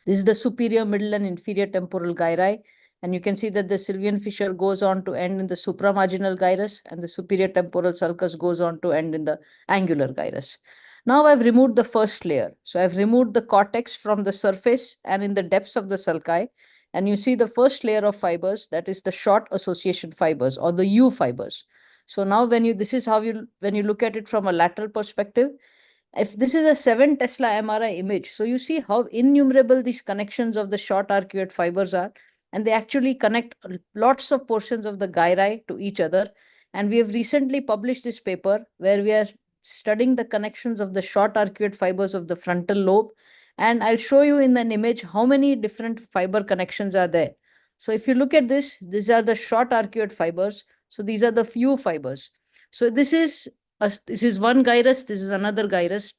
This is the superior, middle, and inferior temporal gyri. And you can see that the Sylvian fissure goes on to end in the supramarginal gyrus, and the superior temporal sulcus goes on to end in the angular gyrus. Now I've removed the first layer. So I've removed the cortex from the surface and in the depths of the sulci. And you see the first layer of fibers, that is the short association fibers or the U fibers. So now this is how when you look at it from a lateral perspective, if this is a 7 Tesla MRI image, so you see how innumerable these connections of the short arcuate fibers are, and they actually connect lots of portions of the gyri to each other. And we have recently published this paper where we are studying the connections of the short arcuate fibers of the frontal lobe. And I'll show you in an image how many different fiber connections are there. So if you look at this, these are the short arcuate fibers. So these are the few fibers. So this is one gyrus, this is another gyrus.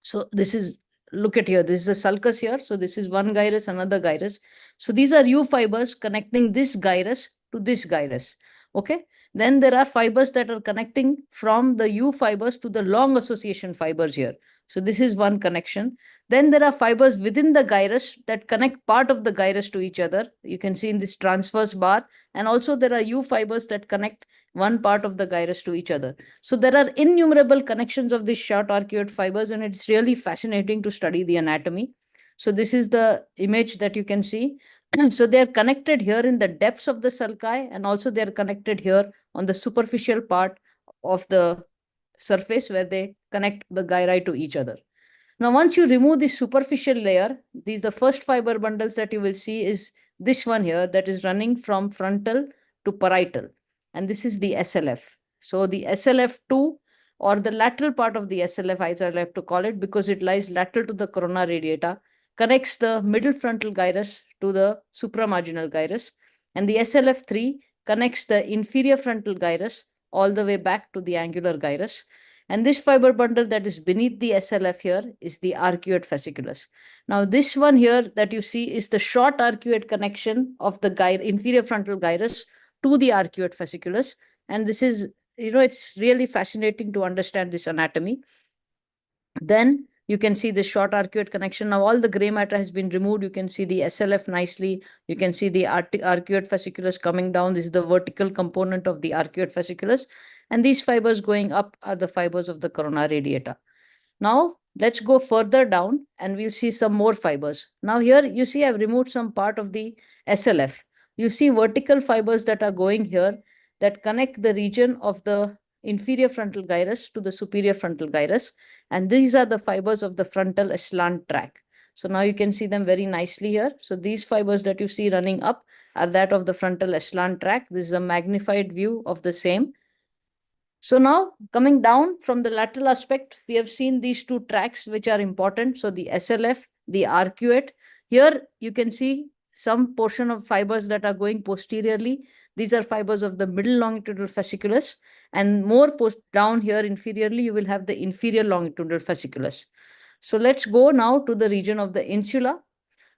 So this is, look at here, this is a sulcus here. So this is one gyrus, another gyrus. So these are U fibers connecting this gyrus to this gyrus. Okay. Then there are fibers that are connecting from the U fibers to the long association fibers here. So this is one connection. Then there are fibers within the gyrus that connect part of the gyrus to each other. You can see in this transverse bar. And also there are U fibers that connect one part of the gyrus to each other. So there are innumerable connections of these short arcuate fibers, and it's really fascinating to study the anatomy. So this is the image that you can see. So they're connected here in the depths of the sulci, and also they're connected here on the superficial part of the surface where they connect the gyri to each other. Now, once you remove this superficial layer, the first fiber bundles that you will see is this one here that is running from frontal to parietal. And this is the SLF. So the SLF2 or the lateral part of the SLF, as I like to call it, because it lies lateral to the corona radiata, connects the middle frontal gyrus to the supramarginal gyrus. And the SLF3 connects the inferior frontal gyrus all the way back to the angular gyrus. And this fiber bundle that is beneath the SLF here is the arcuate fasciculus. Now, this one here that you see is the short arcuate connection of the inferior frontal gyrus to the arcuate fasciculus. And this is, it's really fascinating to understand this anatomy. Then you can see the short arcuate connection. Now, all the gray matter has been removed. You can see the SLF nicely. You can see the arcuate fasciculus coming down. This is the vertical component of the arcuate fasciculus. And these fibers going up are the fibers of the corona radiata. Now, let's go further down and we'll see some more fibers. Now, here you see I've removed some part of the SLF. You see vertical fibers that are going here that connect the region of the inferior frontal gyrus to the superior frontal gyrus. And these are the fibers of the frontal aslant tract. So now you can see them very nicely here. So these fibers that you see running up are that of the frontal aslant tract. This is a magnified view of the same. So now coming down from the lateral aspect, we have seen these two tracks which are important. So the SLF, the arcuate. Here you can see some portion of fibers that are going posteriorly. These are fibers of the middle longitudinal fasciculus, and more down here inferiorly, you will have the inferior longitudinal fasciculus. So let's go now to the region of the insula.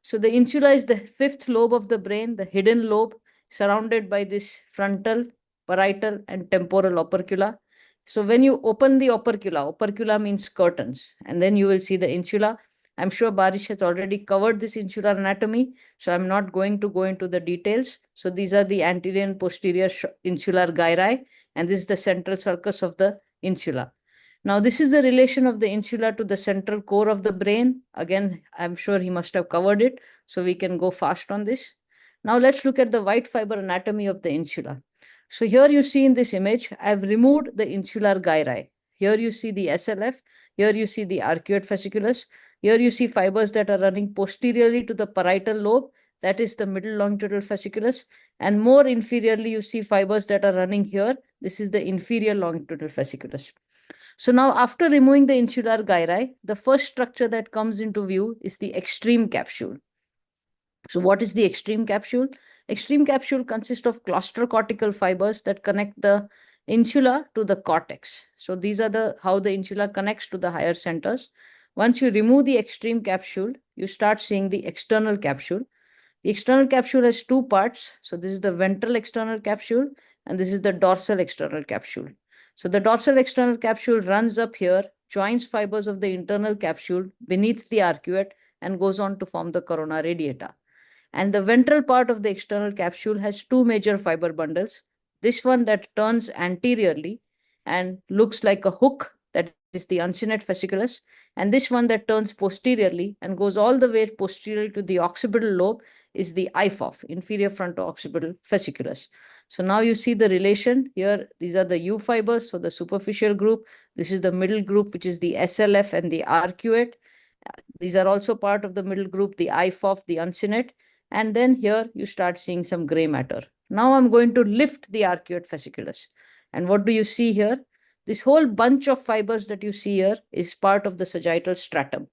So the insula is the fifth lobe of the brain, the hidden lobe, surrounded by this frontal, parietal, and temporal opercula. So when you open the opercula means curtains, and then you will see the insula. I'm sure Barish has already covered this insular anatomy, so I'm not going to go into the details. So these are the anterior and posterior insular gyri, and this is the central sulcus of the insula. Now, this is the relation of the insula to the central core of the brain. Again, I'm sure he must have covered it, so we can go fast on this. Now, let's look at the white fiber anatomy of the insula. So here you see in this image, I've removed the insular gyri. Here you see the SLF. Here you see the arcuate fasciculus. Here you see fibers that are running posteriorly to the parietal lobe. That is the middle longitudinal fasciculus. And more inferiorly, you see fibers that are running here. This is the inferior longitudinal fasciculus. So now after removing the insular gyri, the first structure that comes into view is the extreme capsule. So what is the extreme capsule? Extreme capsule consists of cluster cortical fibers that connect the insula to the cortex. So these are how the insula connects to the higher centers. Once you remove the extreme capsule, you start seeing the external capsule. The external capsule has two parts. So this is the ventral external capsule, and this is the dorsal external capsule. So the dorsal external capsule runs up here, joins fibers of the internal capsule beneath the arcuate, and goes on to form the corona radiata. And the ventral part of the external capsule has two major fiber bundles. This one that turns anteriorly and looks like a hook, that is the uncinate fasciculus, and this one that turns posteriorly and goes all the way posteriorly to the occipital lobe is the IFOF, inferior fronto-occipital fasciculus. So now you see the relation here. These are the U fibers, so the superficial group. This is the middle group, which is the SLF and the arcuate. These are also part of the middle group, the IFOF, the uncinate. And then here you start seeing some gray matter. Now I'm going to lift the arcuate fasciculus. And what do you see here? This whole bunch of fibers that you see here is part of the sagittal stratum.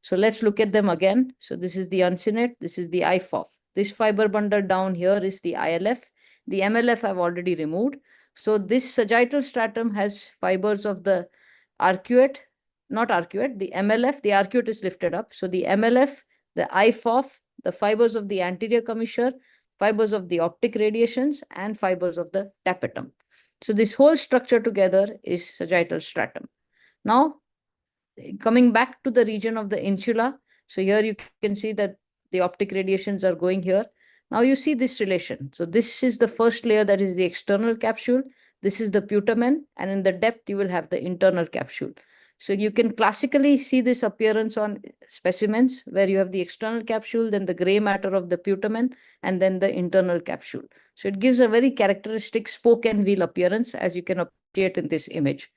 So let's look at them again. So this is the uncinate, this is the IFOF. This fiber bundle down here is the ILF. The MLF I've already removed. So this sagittal stratum has fibers of the arcuate, not arcuate, the MLF, the arcuate is lifted up. So the MLF, the IFOF, the fibers of the anterior commissure, fibers of the optic radiations, and fibers of the tapetum. So this whole structure together is sagittal stratum. Now, coming back to the region of the insula, so here you can see that the optic radiations are going here. Now you see this relation. So this is the first layer, that is the external capsule. This is the putamen, and in the depth you will have the internal capsule. So you can classically see this appearance on specimens where you have the external capsule, then the gray matter of the putamen, and then the internal capsule. So it gives a very characteristic spoke and wheel appearance, as you can appreciate in this image.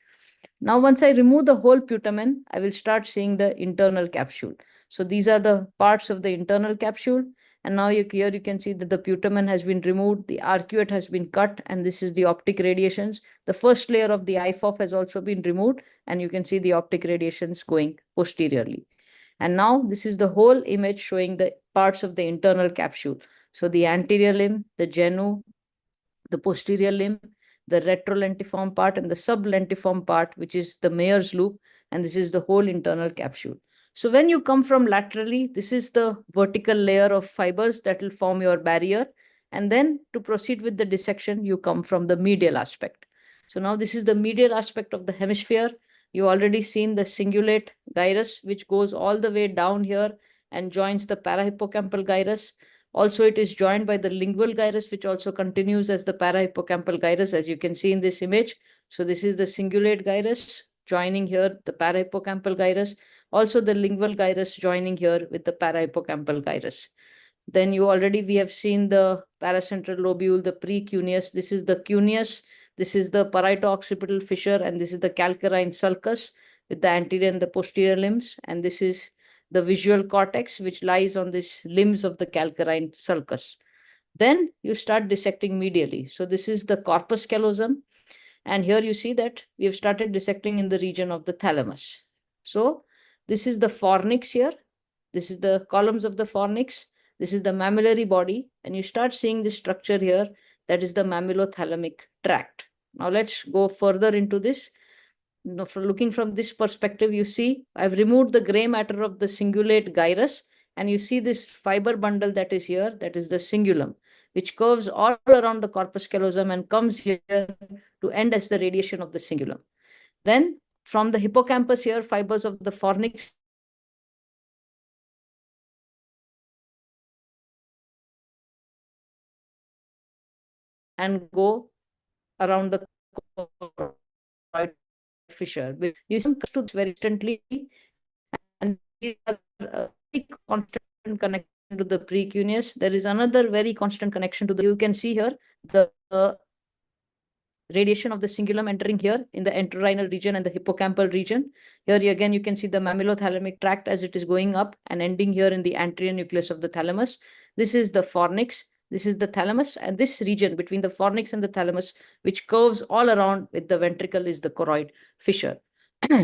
Now, once I remove the whole putamen, I will start seeing the internal capsule. So these are the parts of the internal capsule. And now here you can see that the putamen has been removed, the arcuate has been cut, and this is the optic radiations. The first layer of the IFOF has also been removed, and you can see the optic radiations going posteriorly. And now this is the whole image showing the parts of the internal capsule. So the anterior limb, the genu, the posterior limb, the retrolentiform part, and the sublentiform part, which is the Mayer's loop, and this is the whole internal capsule. So when you come from laterally, this is the vertical layer of fibers that will form your barrier. And then to proceed with the dissection, you come from the medial aspect. So now this is the medial aspect of the hemisphere. You already seen the cingulate gyrus, which goes all the way down here and joins the parahippocampal gyrus. Also, it is joined by the lingual gyrus, which also continues as the parahippocampal gyrus, as you can see in this image. So this is the cingulate gyrus joining here the parahippocampal gyrus. Also the lingual gyrus joining here with the parahippocampal gyrus. Then we have seen the paracentral lobule, the precuneus. This is the cuneus. This is the parieto-occipital fissure, and this is the calcarine sulcus with the anterior and the posterior limbs. And this is the visual cortex, which lies on these limbs of the calcarine sulcus. Then you start dissecting medially. So this is the corpus callosum. And here you see that we have started dissecting in the region of the thalamus. So this is the fornix here. This is the columns of the fornix. This is the mammillary body. And you start seeing this structure here. That is the mammillothalamic tract. Now let's go further into this. Now, looking from this perspective, you see I've removed the gray matter of the cingulate gyrus. And you see this fiber bundle that is here. That is the cingulum, which curves all around the corpus callosum and comes here to end as the radiation of the cingulum. Then from the hippocampus here, fibers of the fornix and go around the choroid fissure. You see to very instantly, and these are very constant connection to the precuneus. There is another very constant connection to the. You can see here the radiation of the cingulum entering here in the entorhinal region and the hippocampal region. Here again, you can see the mammillothalamic tract as it is going up and ending here in the anterior nucleus of the thalamus. This is the fornix. This is the thalamus, and this region between the fornix and the thalamus, which curves all around with the ventricle, is the choroid fissure.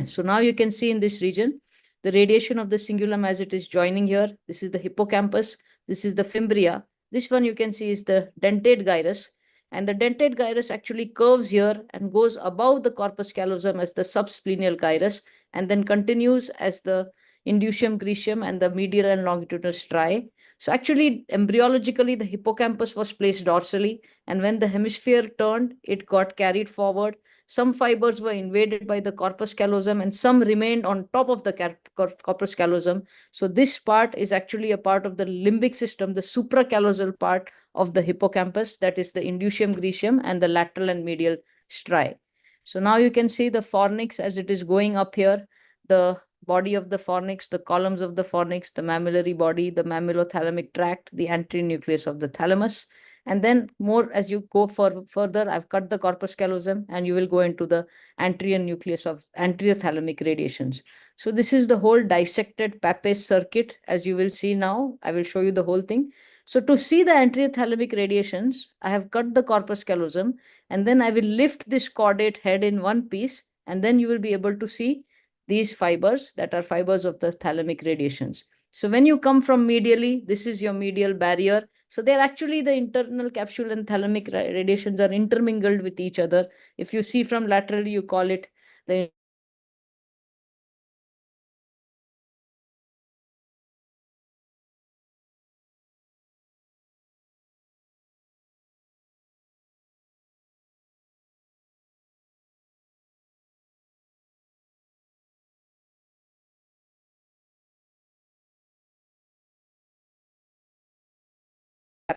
So now you can see in this region, the radiation of the cingulum as it is joining here. This is the hippocampus. This is the fimbria. This one you can see is the dentate gyrus. And the dentate gyrus actually curves here and goes above the corpus callosum as the subsplenial gyrus, and then continues as the inducium grecium and the medial and longitudinal striae. So actually, embryologically, the hippocampus was placed dorsally, and when the hemisphere turned, it got carried forward. Some fibers were invaded by the corpus callosum, and some remained on top of the corpus callosum. So this part is actually a part of the limbic system, the supracallosal part of the hippocampus, that is the inducium grecium and the lateral and medial striae. So now you can see the fornix as it is going up here, the body of the fornix, the columns of the fornix, the mammillary body, the mammillothalamic tract, the anterior nucleus of the thalamus. And then more as you go further, I've cut the corpus callosum and you will go into the anterior nucleus of anterior thalamic radiations. So this is the whole dissected Pappes circuit. As you will see now, I will show you the whole thing. So to see the anterior thalamic radiations, I have cut the corpus callosum, and then I will lift this caudate head in one piece, and then you will be able to see these fibers that are fibers of the thalamic radiations. So when you come from medially, this is your medial barrier. So they're actually the internal capsule and thalamic radiations are intermingled with each other. If you see from laterally, you call it the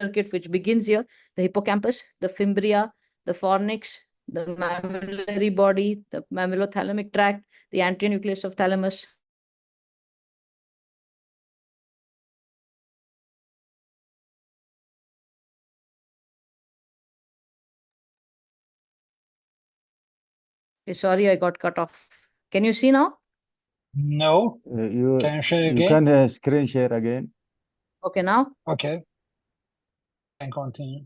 circuit, which begins here, the hippocampus, the fimbria, the fornix, the mammillary body, the mammillothalamic tract, the anterior nucleus of thalamus. Okay, sorry, I got cut off. Can you see now? No. You Can you share you again? can screen share again. Okay, now? Okay. Can continue.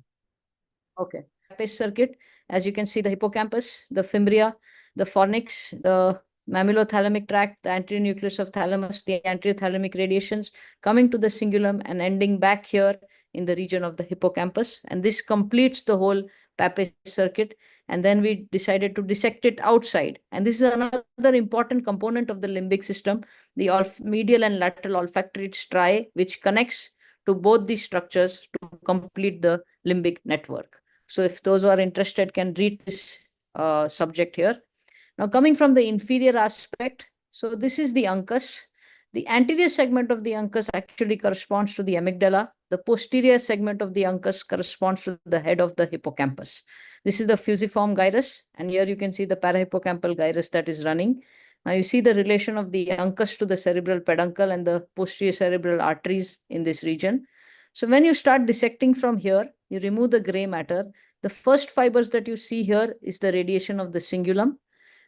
Okay. Pappes circuit, as you can see, the hippocampus, the fimbria, the fornix, the mammillothalamic tract, the anterior nucleus of thalamus, the anterior thalamic radiations coming to the cingulum and ending back here in the region of the hippocampus. And this completes the whole Pappes circuit. And then we decided to dissect it outside. And this is another important component of the limbic system, the medial and lateral olfactory striae, which connects to both these structures to complete the limbic network. So if those who are interested can read this subject here. Now coming from the inferior aspect, so this is the uncus. The anterior segment of the uncus actually corresponds to the amygdala. The posterior segment of the uncus corresponds to the head of the hippocampus. This is the fusiform gyrus, and here you can see the parahippocampal gyrus that is running. Now you see the relation of the uncus to the cerebral peduncle and the posterior cerebral arteries in this region. So when you start dissecting from here, you remove the gray matter. The first fibers that you see here is the radiation of the cingulum.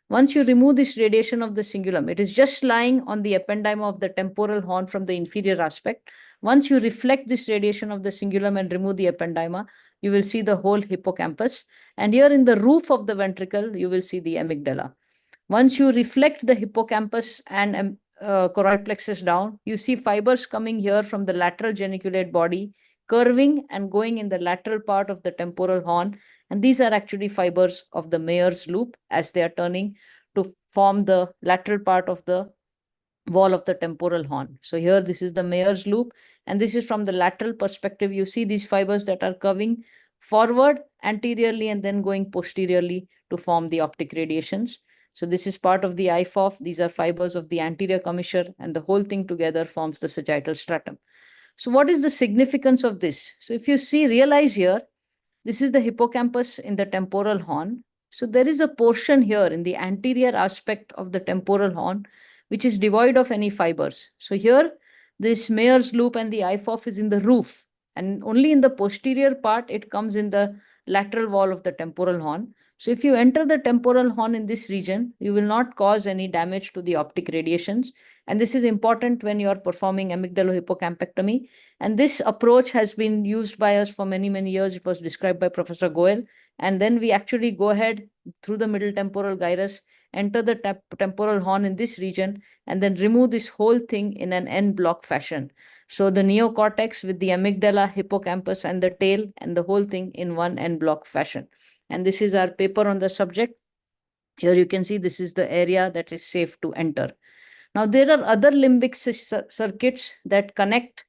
Once you remove this radiation of the cingulum, it is just lying on the ependyma of the temporal horn from the inferior aspect. Once you reflect this radiation of the cingulum and remove the ependyma, you will see the whole hippocampus. And here in the roof of the ventricle, you will see the amygdala. Once you reflect the hippocampus and choroid plexus down, you see fibers coming here from the lateral geniculate body, curving and going in the lateral part of the temporal horn. And these are actually fibers of the Mayer's loop as they are turning to form the lateral part of the wall of the temporal horn. So here, this is the Mayer's loop, and this is from the lateral perspective. You see these fibers that are curving forward, anteriorly, and then going posteriorly to form the optic radiations. So this is part of the IFOF. These are fibers of the anterior commissure, and the whole thing together forms the sagittal stratum. So what is the significance of this? So if you realize here, this is the hippocampus in the temporal horn. So there is a portion here in the anterior aspect of the temporal horn which is devoid of any fibers. So here, this Mayer's loop and the IFOF is in the roof, and only in the posterior part it comes in the lateral wall of the temporal horn. So if you enter the temporal horn in this region, you will not cause any damage to the optic radiations. And this is important when you are performing amygdalohippocampectomy. And this approach has been used by us for many, many years. It was described by Professor Goel. And then we actually go ahead through the middle temporal gyrus, enter the temporal horn in this region, and then remove this whole thing in an en bloc fashion. So the neocortex with the amygdala, hippocampus, and the tail, and the whole thing in one en bloc fashion. And this is our paper on the subject. Here you can see this is the area that is safe to enter. Now there are other limbic circuits that connect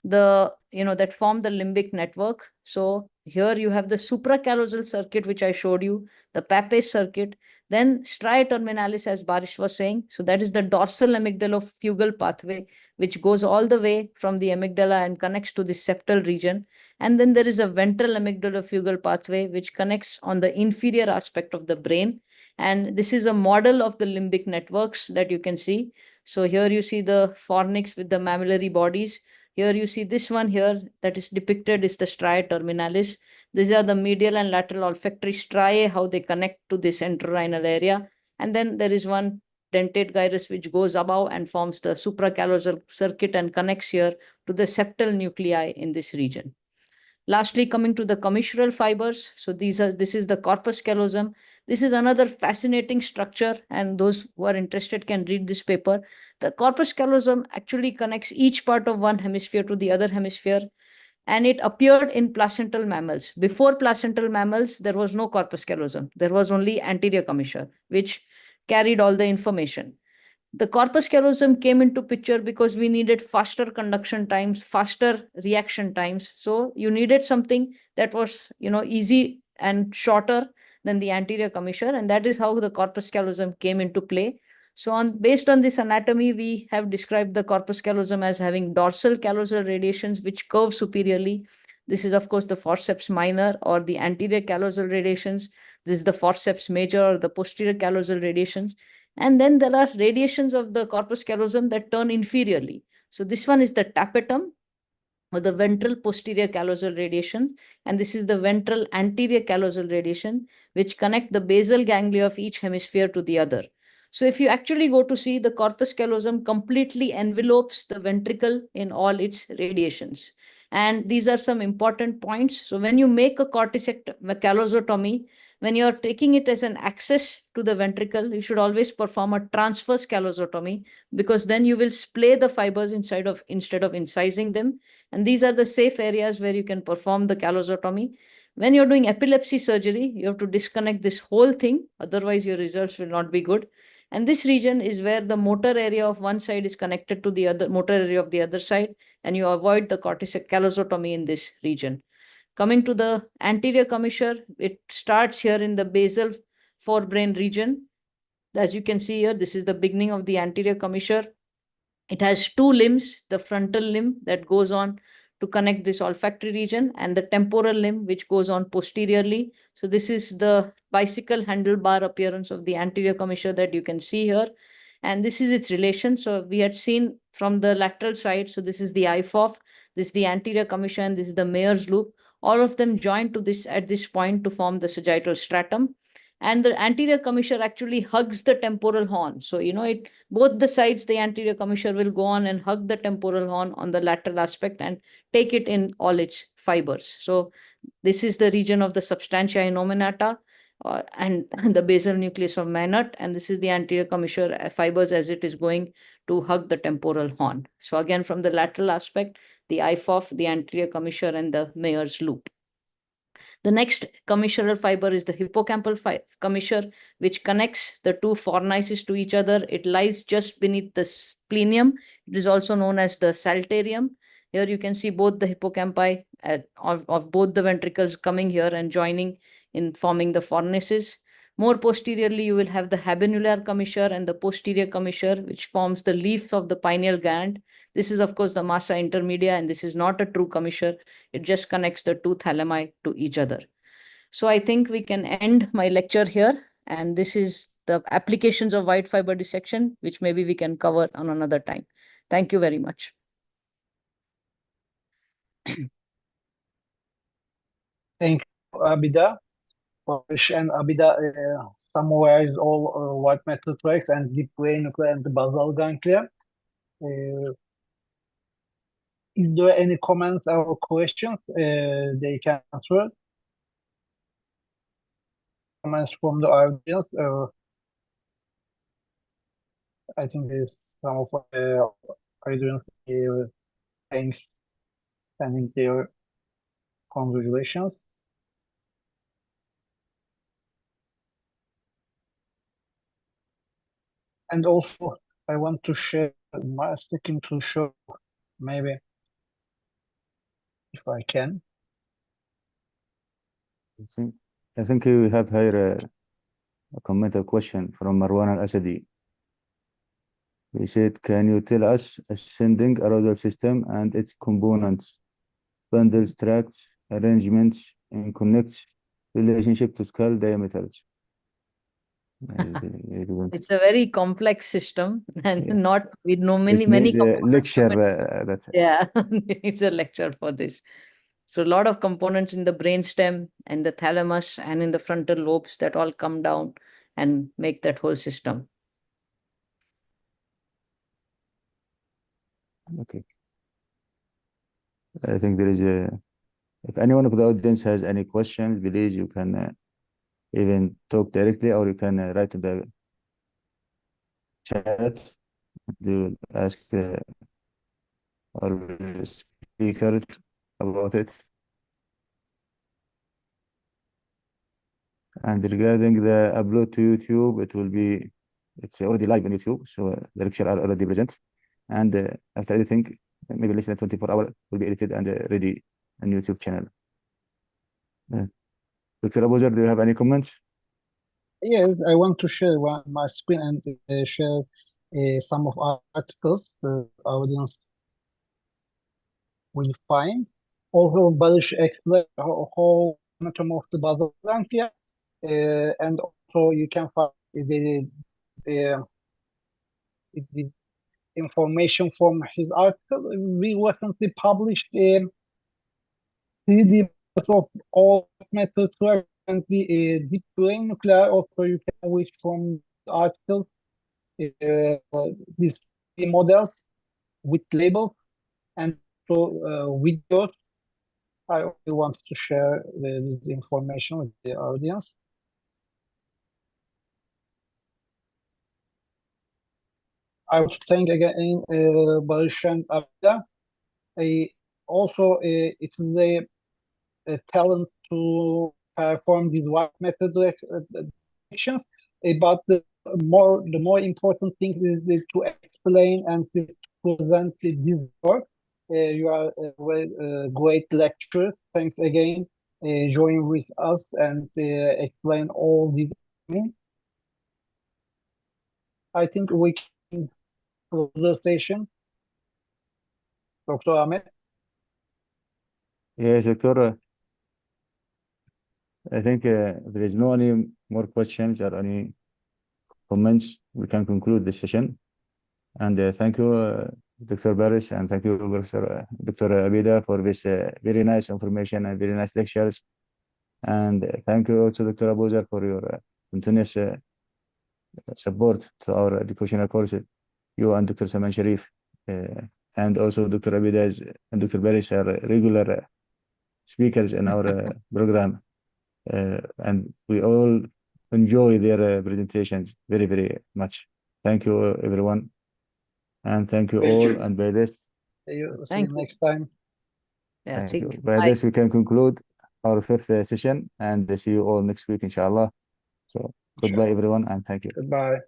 that form the limbic network. So here you have the supracallosal circuit, which I showed you, the Pape circuit, then striae terminalis, as Barish was saying. So that is the dorsal amygdalofugal pathway, which goes all the way from the amygdala and connects to the septal region. And then there is a ventral amygdalofugal pathway, which connects on the inferior aspect of the brain. And this is a model of the limbic networks that you can see. So here you see the fornix with the mammillary bodies. Here you see this one here that is depicted is the striae terminalis. These are the medial and lateral olfactory striae, how they connect to this entorhinal area. And then there is one dentate gyrus which goes above and forms the supracallosal circuit and connects here to the septal nuclei in this region. Lastly, coming to the commissural fibers. So this is the corpus callosum. This is another fascinating structure, and those who are interested can read this paper. The corpus callosum actually connects each part of one hemisphere to the other hemisphere, and it appeared in placental mammals. Before placental mammals, there was no corpus callosum. There was only anterior commissure, which carried all the information. The corpus callosum came into picture because we needed faster conduction times, faster reaction times. So you needed something that was, easy and shorter than the anterior commissure, and that is how the corpus callosum came into play. So based on this anatomy, we have described the corpus callosum as having dorsal callosal radiations which curve superiorly. This is, of course, the forceps minor or the anterior callosal radiations. This is the forceps major or the posterior callosal radiations. And then there are radiations of the corpus callosum that turn inferiorly. So this one is the tapetum, or the ventral posterior callosal radiation, and this is the ventral anterior callosal radiation, which connect the basal ganglia of each hemisphere to the other. So if you actually go to see, the corpus callosum completely envelopes the ventricle in all its radiations. And these are some important points. So when you make a callosotomy, when you're taking it as an access to the ventricle, you should always perform a transverse callosotomy, because then you will splay the fibers instead of incising them. And these are the safe areas where you can perform the callosotomy. When you're doing epilepsy surgery, you have to disconnect this whole thing. Otherwise, your results will not be good. And this region is where the motor area of one side is connected to the other motor area of the other side. And you avoid the callosotomy in this region. Coming to the anterior commissure, it starts here in the basal forebrain region. As you can see here, this is the beginning of the anterior commissure. It has two limbs, the frontal limb that goes on to connect this olfactory region, and the temporal limb which goes on posteriorly. So this is the bicycle handlebar appearance of the anterior commissure that you can see here. And this is its relation. So we had seen from the lateral side. So this is the IFOF, this is the anterior commissure, and this is the Mayer's loop. All of them join to this at this point to form the sagittal stratum. And the anterior commissure actually hugs the temporal horn. So, both the sides, the anterior commissure will go on and hug the temporal horn on the lateral aspect and take it in all its fibers. So This is the region of the substantia innominata and the basal nucleus of Maynard, and this is the anterior commissure fibers as it is going to hug the temporal horn. So again, from the lateral aspect, the IFOF, the anterior commissure, and the Mayer's loop. The next commissural fiber is the hippocampal commissure, which connects the two fornices to each other. It lies just beneath the splenium. It is also known as the saltarium. Here you can see both the hippocampi of both the ventricles coming here and joining in forming the fornices. More posteriorly, you will have the habenular commissure and the posterior commissure, which forms the leaf of the pineal gland. This is, of course, the massa intermedia, and this is not a true commissure. It just connects the two thalami to each other. So I think we can end my lecture here. And this is the applications of white fiber dissection, which maybe we can cover on another time. Thank you very much. Thank you, Abida. Barış and Abida summarized all white matter tracks and deep brain nuclei and the basal ganglia. Is there any comments or questions they can answer? Comments from the audience? I think there's some of audience thanks, sending their congratulations. And also, I want to share my sticking to show, maybe, if I can. I think we have here a comment, a question from Marwan Al-Asadi. He said, can you tell us ascending arousal system and its components, bundles, tracts, arrangements, and connects relationship to skull diameters? It's a very complex system, and Yeah. not we know This many needs a components, lecture. but That yeah, it's a lecture for this. So a lot of components in the brainstem and the thalamus and in the frontal lobes that all come down and make that whole system. okay. I think there is a. If anyone of the audience has any questions, please you can even talk directly, or you can write to the chat. They will ask our speakers about it. And regarding the upload to YouTube, it's already live on YouTube, so the lecture are already present. And after editing, maybe less than 24 hours, will be edited and ready on YouTube channel. Dr. Abuzer, do you have any comments? Yes, I want to share my screen and share some of our articles the audience will find. Also, Barış explained the whole anatomy of the basal ganglia, and also you can find the information from his article. We recently published 3D of all metal tracks and the deep brain nuclei. Also, you can reach from the article these models with labels and also videos. I only want to share this information with the audience. I would thank again Barış and Abida. Also, it's the talent to perform these white method actions, but the more important thing is to explain and to present this work. You are a great lecturer. Thanks again. Join with us and explain all these. I think we can close the session. Dr. Ahmet. Yes, Doctor. I think if there is no any more questions or any comments, we can conclude this session. And thank you, Dr. Baris, and thank you, Dr. Abida, for this very nice information and very nice lectures. And thank you also, Dr. Abuzer, for your continuous support to our educational courses. You and Dr. Saman Sharif, and also Dr. Abida and Dr. Baris are regular speakers in our program. And we all enjoy their presentations very, very much. Thank you, everyone. And thank you Thank all. you. And by this, See you Thank you. next time. Yeah, thank thank you. you. By Bye. this, we can conclude our fifth session and see you all next week, inshallah. So goodbye, everyone, and thank you. Goodbye.